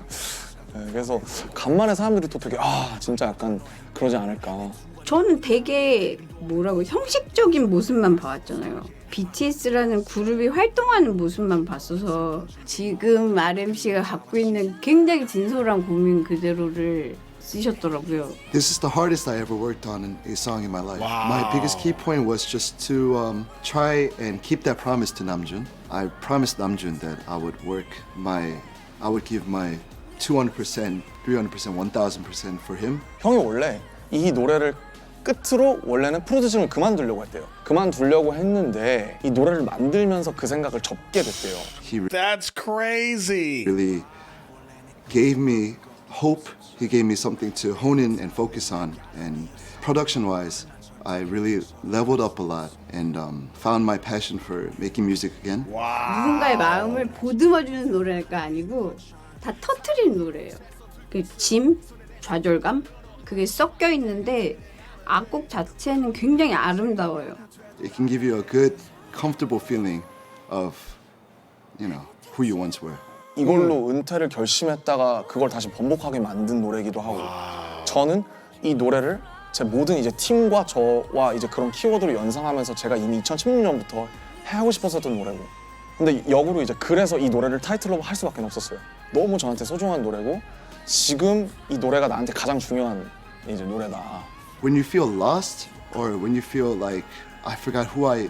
네, 그래서 간만에 사람들이 또 되게 진짜 약간 그러지 않을까. 저는 되게 형식적인 모습만 봐왔잖아요. BTS라는 그룹이 활동하는 모습만 봤어서 지금 RMC가 갖고 있는 굉장히 진솔한 고민 그대로를 쓰셨더라고요. This is the hardest I ever worked on a song in my life. My biggest key point was just to try and keep that promise to Namjoon. I promised Namjoon that I would give my 200%, 300%, 1000% for him. 형이 원래 이 노래를 끝으로 원래는 프로듀싱을 그만두려고 했대요. 그만두려고 했는데 이 노래를 만들면서 그 생각을 접게 됐대요. That's crazy. Really gave me hope. He gave me something to hone in and focus on. And production-wise, I really leveled up a lot and found my passion for making music again. 누군가의 마음을 보듬어주는 노래가 아니고 다 터트리는 노래예요. 그 짐, 좌절감 그게 섞여 있는데 악곡 자체는 굉장히 아름다워요. It can give you a good, comfortable feeling of, who you once were. 이걸로 은퇴를 결심했다가 그걸 다시 번복하게 만든 노래이기도 하고 저는 이 노래를 제 모든 이제 팀과 저와 이제 그런 키워드를 연상하면서 제가 이미 2016년부터 하고 싶었었던 노래고 근데 역으로 이제 그래서 이 노래를 타이틀로 할 수밖에 없었어요. 너무 저한테 소중한 노래고 지금 이 노래가 나한테 가장 중요한 이제 노래다. When you feel lost or when you feel like I forgot who I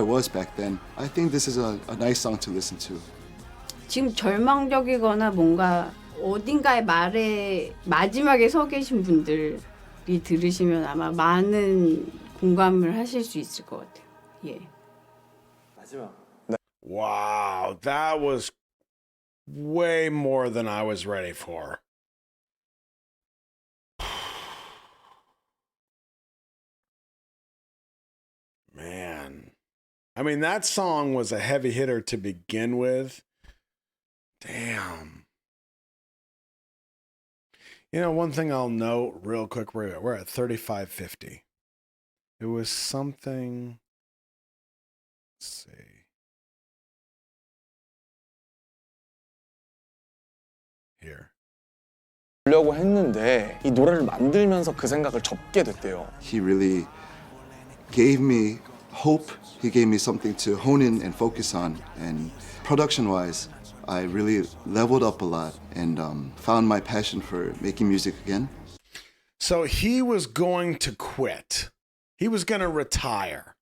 was back then, I think this is a nice song to listen to. 지금 절망적이거나 뭔가 어딘가의 말에 마지막에 서 계신 분들이 들으시면 아마 많은 공감을 하실 수 있을 것 같아요. 예. 마지막. Wow, that was way more than I was ready for. Man. I mean, that song was a heavy hitter to begin with. Damn. You know, one thing I'll note real quick, we're at 35:50. It was something, let's see. Here. 하려고 했는데 이 노래를 만들면서 그 생각을 접게 됐대요. He really gave me hope. He gave me something to hone in and focus on. And production-wise, I really leveled up a lot and found my passion for making music again. So he was going to quit. He was going to retire.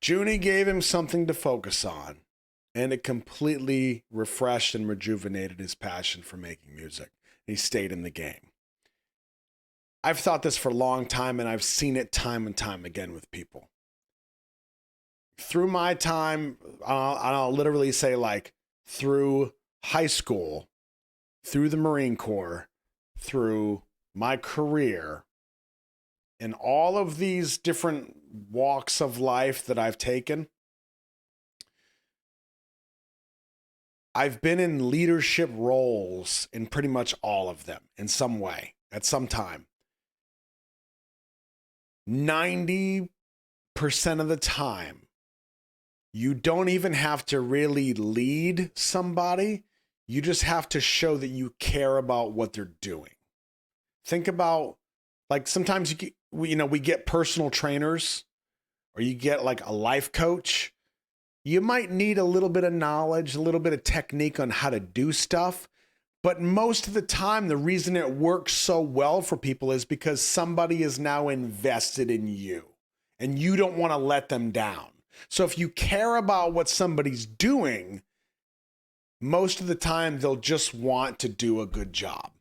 Junie gave him something to focus on, and it completely refreshed and rejuvenated his passion for making music. He stayed in the game. I've thought this for a long time, and I've seen it time and time again with people. Through my time, I'll literally say like through high school, through the Marine Corps, through my career, in all of these different walks of life that I've taken, I've been in leadership roles in pretty much all of them in some way, at some time. 90% of the time, you don't even have to really lead somebody. You just have to show that you care about what they're doing. Think about, like, sometimes we get personal trainers, or you get like a life coach. You might need a little bit of knowledge, a little bit of technique on how to do stuff. But most of the time, the reason it works so well for people is because somebody is now invested in you and you don't want to let them down. So if you care about what somebody's doing, most of the time they'll just want to do a good job.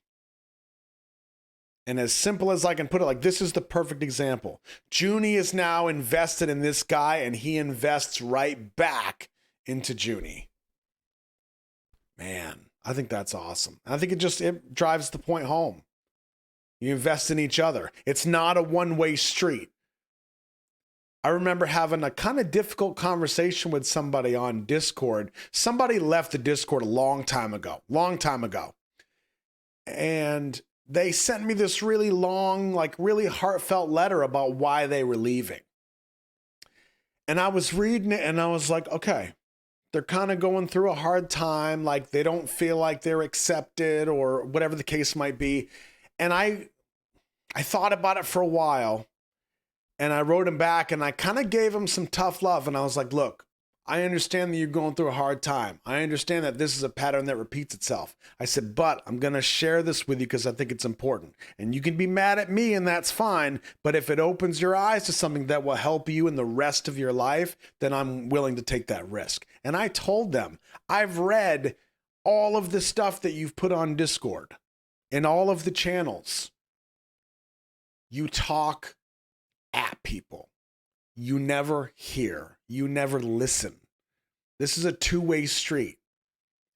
And as simple as I can put it, like, this is the perfect example. Junie is now invested in this guy, and he invests right back into Junie. Man, I think that's awesome. I think it drives the point home. You invest in each other. It's not a one-way street. I remember having a kind of difficult conversation with somebody on Discord. Somebody left the Discord a long time ago. And they sent me this really long, like really heartfelt letter about why they were leaving. And I was reading it and I was like, okay, they're kind of going through a hard time. Like they don't feel like they're accepted or whatever the case might be. And I thought about it for a while and I wrote him back and I kind of gave him some tough love. And I was like, look, I understand that you're going through a hard time. I understand that this is a pattern that repeats itself. I said, but I'm going to share this with you because I think it's important. And you can be mad at me and that's fine. But if it opens your eyes to something that will help you in the rest of your life, then I'm willing to take that risk. And I told them, I've read all of the stuff that you've put on Discord and all of the channels. You talk at people. You never hear. You never listen. This is a two-way street.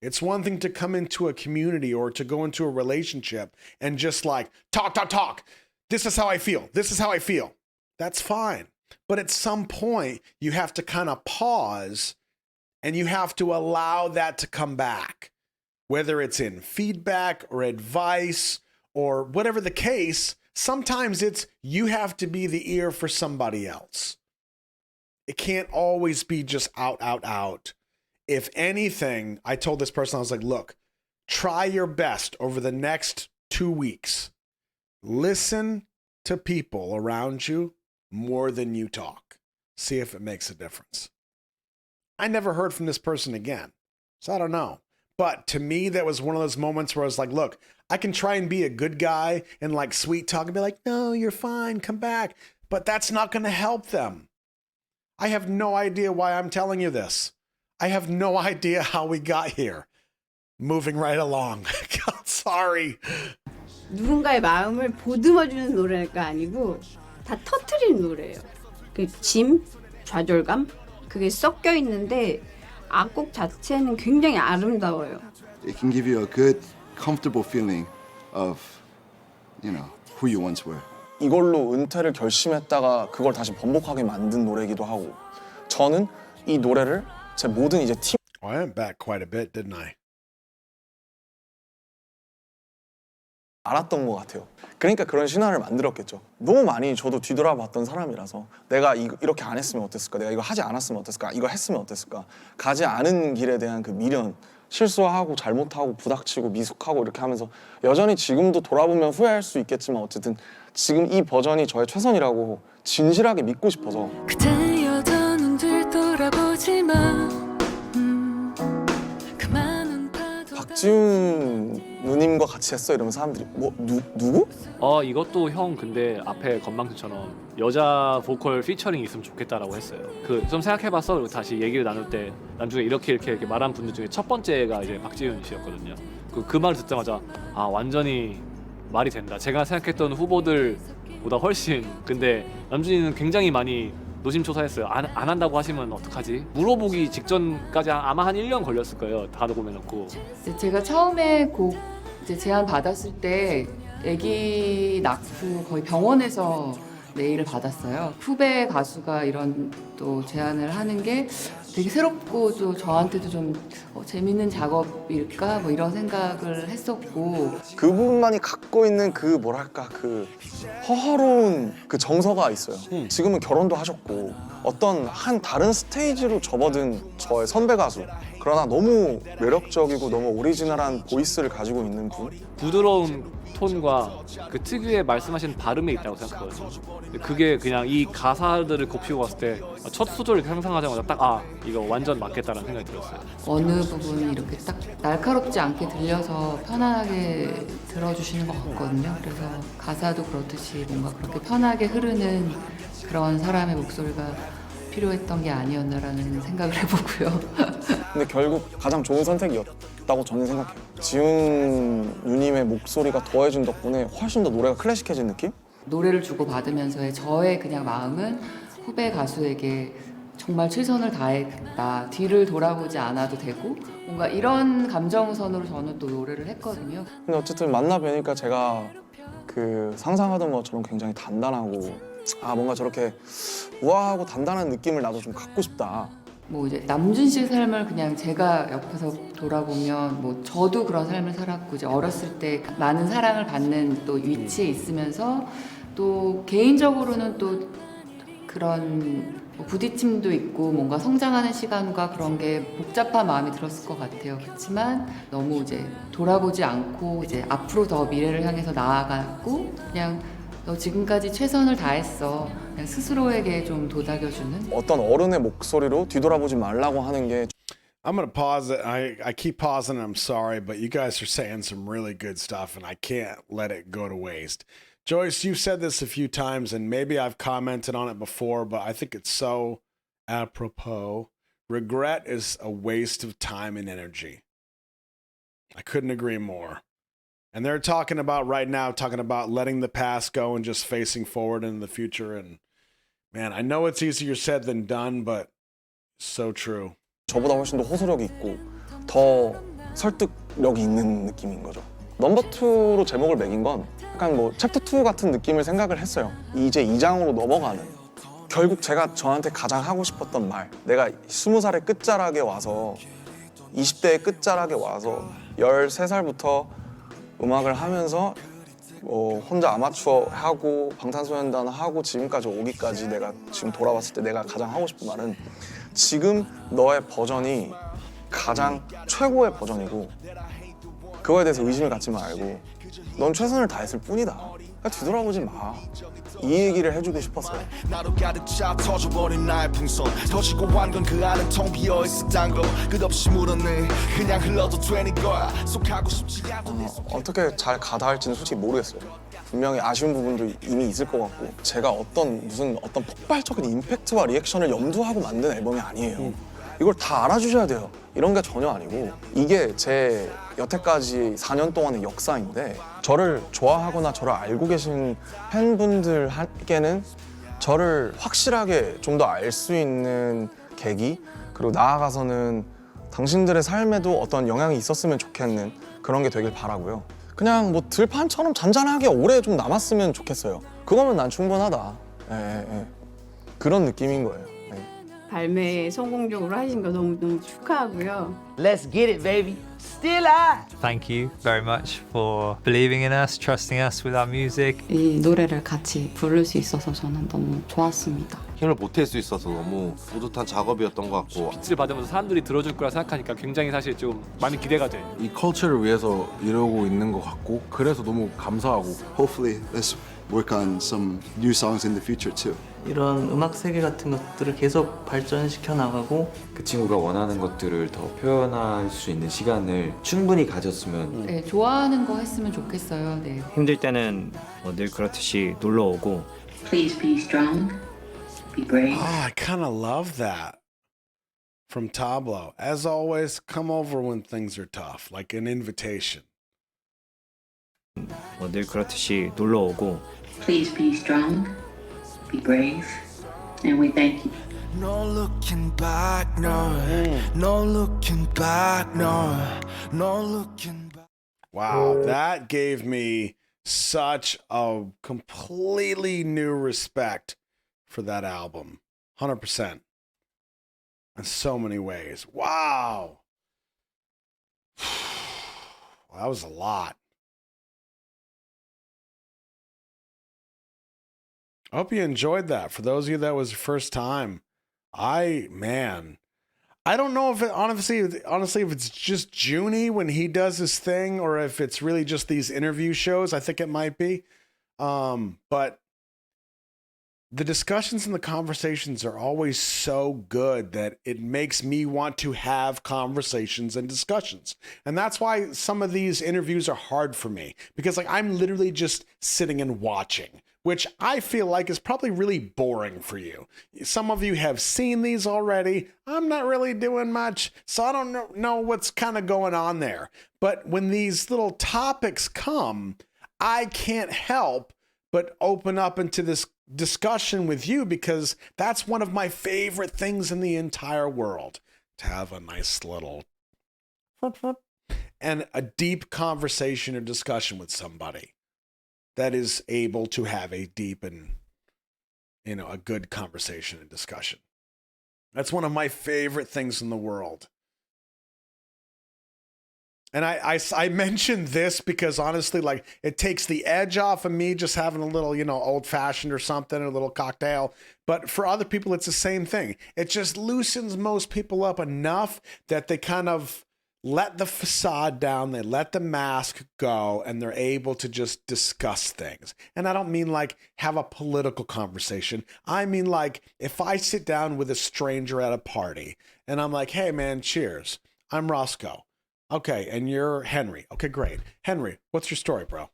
It's one thing to come into a community or to go into a relationship and just like talk. This is how I feel. This is how I feel. That's fine. But at some point, you have to kind of pause and you have to allow that to come back. Whether it's in feedback or advice or whatever the case, sometimes it's you have to be the ear for somebody else. It can't always be just out. If anything, I told this person, I was like, look, try your best over the next 2 weeks. Listen to people around you more than you talk. See if it makes a difference. I never heard from this person again, so I don't know. But to me, that was one of those moments where I was like, look, I can try and be a good guy and like sweet talk and be like, no, you're fine, come back. But that's not going to help them. I have no idea why I'm telling you this. I have no idea how we got here. Moving right along. God, sorry. 누군가의 마음을 보듬어주는 노래가 아니고 다 터트리는 노래예요. 그 짐, 좌절감 그게 섞여 있는데 악곡 자체는 굉장히 아름다워요. It can give you a good, comfortable feeling of, who you once were. 이걸로 은퇴를 결심했다가 그걸 다시 번복하게 만든 노래이기도 하고 저는 이 노래를 제 모든 이제 팀 I went back quite a bit, didn't I? 알았던 것 같아요. 그러니까 그런 신화를 만들었겠죠. 너무 많이 저도 뒤돌아봤던 사람이라서 내가 이렇게 안 했으면 어땠을까? 내가 이거 하지 않았으면 어땠을까? 이거 했으면 어땠을까? 가지 않은 길에 대한 그 미련, 실수하고 잘못하고 부닥치고 미숙하고 이렇게 하면서 여전히 지금도 돌아보면 후회할 수 있겠지만 어쨌든 지금 이 버전이 저의 최선이라고 진실하게 믿고 싶어서 그대 여전히 뒤돌아보지 마. 박지훈 누님과 같이 했어 이러면 사람들이 뭐 누구? 이것도 형 근데 앞에 건방진처럼 여자 보컬 피처링 있으면 좋겠다라고 했어요. 그 좀 생각해봤어. 그리고 다시 얘기를 나눌 때 나중에 이렇게 말한 분들 중에 첫 번째가 이제 박지훈 씨였거든요. 그 말을 듣자마자 아 완전히 말이 된다. 제가 생각했던 후보들보다 훨씬. 근데 남준이는 굉장히 많이 노심초사했어요. 안 한다고 하시면 어떡하지? 물어보기 직전까지 아마 한 1년 걸렸을 거예요. 다 녹음해놓고. 제가 처음에 곡 이제 제안 받았을 때 아기 낳고 거의 병원에서 메일을 받았어요. 후배 가수가 이런 또 제안을 하는 게 되게 새롭고 또 저한테도 좀 재밌는 작업일까 뭐 이런 생각을 했었고 그분만이 갖고 있는 그 뭐랄까 그 허허로운 그 정서가 있어요. 지금은 결혼도 하셨고 어떤 한 다른 스테이지로 접어든 저의 선배 가수 그러나 너무 매력적이고 너무 오리지널한 보이스를 가지고 있는 분 부드러운 톤과 그 특유의 말씀하신 발음에 있다고 생각하거든요. 그게 그냥 이 가사들을 곱씹고 봤을 때 첫 소절을 상상하자마자 딱 이거 완전 맞겠다라는 생각이 들었어요. 어느 부분이 이렇게 딱 날카롭지 않게 들려서 편안하게 들어주시는 것 같거든요. 그래서 가사도 그렇듯이 뭔가 그렇게 편하게 흐르는 그런 사람의 목소리가 필요했던 게 아니었나라는 생각을 해보고요. 근데 결국 가장 좋은 선택이었다고 저는 생각해요. 지훈 누님의 목소리가 더해준 덕분에 훨씬 더 노래가 클래식해진 느낌? 노래를 주고 받으면서의 저의 그냥 마음은 후배 가수에게 정말 최선을 다했다. 뒤를 돌아보지 않아도 되고 뭔가 이런 감정선으로 저는 또 노래를 했거든요. 근데 어쨌든 만나 뵈니까 제가 그 상상하던 것처럼 굉장히 단단하고 뭔가 저렇게 우아하고 단단한 느낌을 나도 좀 갖고 싶다. 뭐 이제 남준 씨의 삶을 그냥 제가 옆에서 돌아보면 뭐 저도 그런 삶을 살았고 이제 어렸을 때 많은 사랑을 받는 또 위치에 있으면서 또 개인적으로는 또 그런 뭐 부딪힘도 있고 뭔가 성장하는 시간과 그런 게 복잡한 마음이 들었을 것 같아요. 그렇지만 너무 이제 돌아보지 않고 이제 앞으로 더 미래를 향해서 나아가고 그냥 너 지금까지 최선을 다했어. 그냥 스스로에게 좀 도닥여주는 어떤 어른의 목소리로 뒤돌아보지 말라고 하는 게 I'm gonna pause it. I keep pausing. I'm sorry, but you guys are saying some really good stuff, and I can't let it go to waste. Joyce, you've said this a few times, and maybe I've commented on it before, but I think it's so apropos. Regret is a waste of time and energy. I couldn't agree more. And they're talking about letting the past go and just facing forward into the future. And man, I know it's easier said than done, but so true. 저보다 훨씬 더 호소력이 있고 더 설득력이 있는 느낌인 거죠. 넘버 2로 제목을 매긴 건 약간 뭐 챕터 2 같은 느낌을 생각을 했어요. 이제 2장으로 넘어가는. 결국 제가 저한테 가장 하고 싶었던 말. 내가 20살의 끝자락에 와서 20대의 끝자락에 와서 13살부터 음악을 하면서 혼자 아마추어 하고 방탄소년단 하고 지금까지 오기까지 내가 지금 돌아봤을 때 내가 가장 하고 싶은 말은 지금 너의 버전이 가장 최고의 버전이고 그거에 대해서 의심을 갖지 말고 넌 최선을 다했을 뿐이다. 그러니까 뒤돌아보지 마. 이 얘기를 해주고 싶었어요. 나로 가득 차 터져버린 나의 풍선 터지고 한 건 그 안은 텅 비어있었단 거 끝없이 물었네 그냥 흘러도 되는 거야 속하고 싶지 않은 어떻게 잘 가다할지는 솔직히 모르겠어요. 분명히 아쉬운 부분도 이미 있을 것 같고 제가 어떤 폭발적인 임팩트와 리액션을 염두하고 만든 앨범이 아니에요. 이걸 다 알아주셔야 돼요. 이런 게 전혀 아니고 이게 제 여태까지 4년 동안의 역사인데 저를 좋아하거나 저를 알고 계신 팬분들께는 저를 확실하게 좀 더 알 수 있는 계기 그리고 나아가서는 당신들의 삶에도 어떤 영향이 있었으면 좋겠는 그런 게 되길 바라고요. 그냥 뭐 들판처럼 잔잔하게 오래 좀 남았으면 좋겠어요. 그거면 난 충분하다. 예, 예. 그런 느낌인 거예요. 발매 성공적으로 하신 거 너무너무 축하하고요. Let's get it, baby. Still I. Thank you very much for believing in us, trusting us with our music. 이 노래를 같이 부를 수 있어서 저는 너무 좋았습니다. 힘을 보탤 수 있어서 너무 뿌듯한 작업이었던 것 같고 빛을 받으면서 사람들이 들어줄 거라 생각하니까 굉장히 사실 좀 많이 기대가 돼. 이 컬처를 위해서 이러고 있는 것 같고 그래서 너무 감사하고 Hopefully, let's work on some new songs in the future too. 이런 음악 세계 같은 것들을 계속 발전시켜 나가고 그 친구가 원하는 것들을 더 표현할 수 있는 시간을 충분히 가졌으면 네, 좋아하는 거 했으면 좋겠어요. 네. 힘들 때는 늘 그렇듯이 놀러 오고 Please be strong, be brave. Oh, I kind of love that from Tablo. As always, come over when things are tough, like an invitation. 늘 그렇듯이 놀러 오고 Please be strong, be brave, and we thank you. No looking back, no. No looking back, no. No looking back. Wow, that gave me such a completely new respect for that album. 100%. In so many ways. Wow. That was a lot. I hope you enjoyed that. For those of you that was your first time, I don't know if it honestly if it's just Junie when he does his thing or if it's really just these interview shows. I think it might be. But the discussions and the conversations are always so good that it makes me want to have conversations and discussions. And that's why some of these interviews are hard for me because like I'm literally just sitting and watching, which I feel like is probably really boring for you. Some of you have seen these already. I'm not really doing much, so I don't know what's kind of going on there. But when these little topics come, I can't help but open up into this discussion with you because that's one of my favorite things in the entire world, to have a nice little and a deep conversation or discussion with somebody that is able to have a deep and, a good conversation and discussion. That's one of my favorite things in the world. And I mentioned this because honestly, like it takes the edge off of me just having a little, old fashioned or something, a little cocktail. But for other people, it's the same thing. It just loosens most people up enough that they kind of let the facade down, they let the mask go, and they're able to just discuss things. And I don't mean like have a political conversation. I mean like if I sit down with a stranger at a party and I'm like, hey man, cheers. I'm Roscoe. Okay, and you're Henry. Okay, great. Henry, what's your story, bro?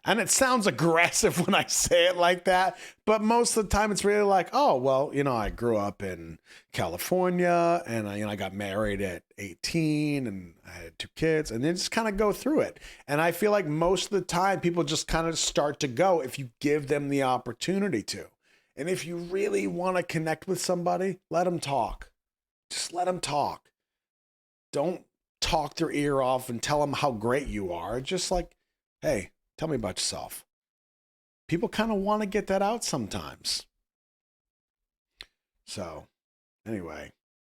And it sounds aggressive when I say it like that, but most of the time it's really like, oh, well, I grew up in California and I got married at 18 and I had 2 kids and then just kind of go through it. And I feel like most of the time people just kind of start to go if you give them the opportunity to. And if you really want to connect with somebody, let them talk. Just let them talk. Don't talk their ear off and tell them how great you are. Just like, hey, tell me about yourself. People kind of want to get that out sometimes. So, anyway,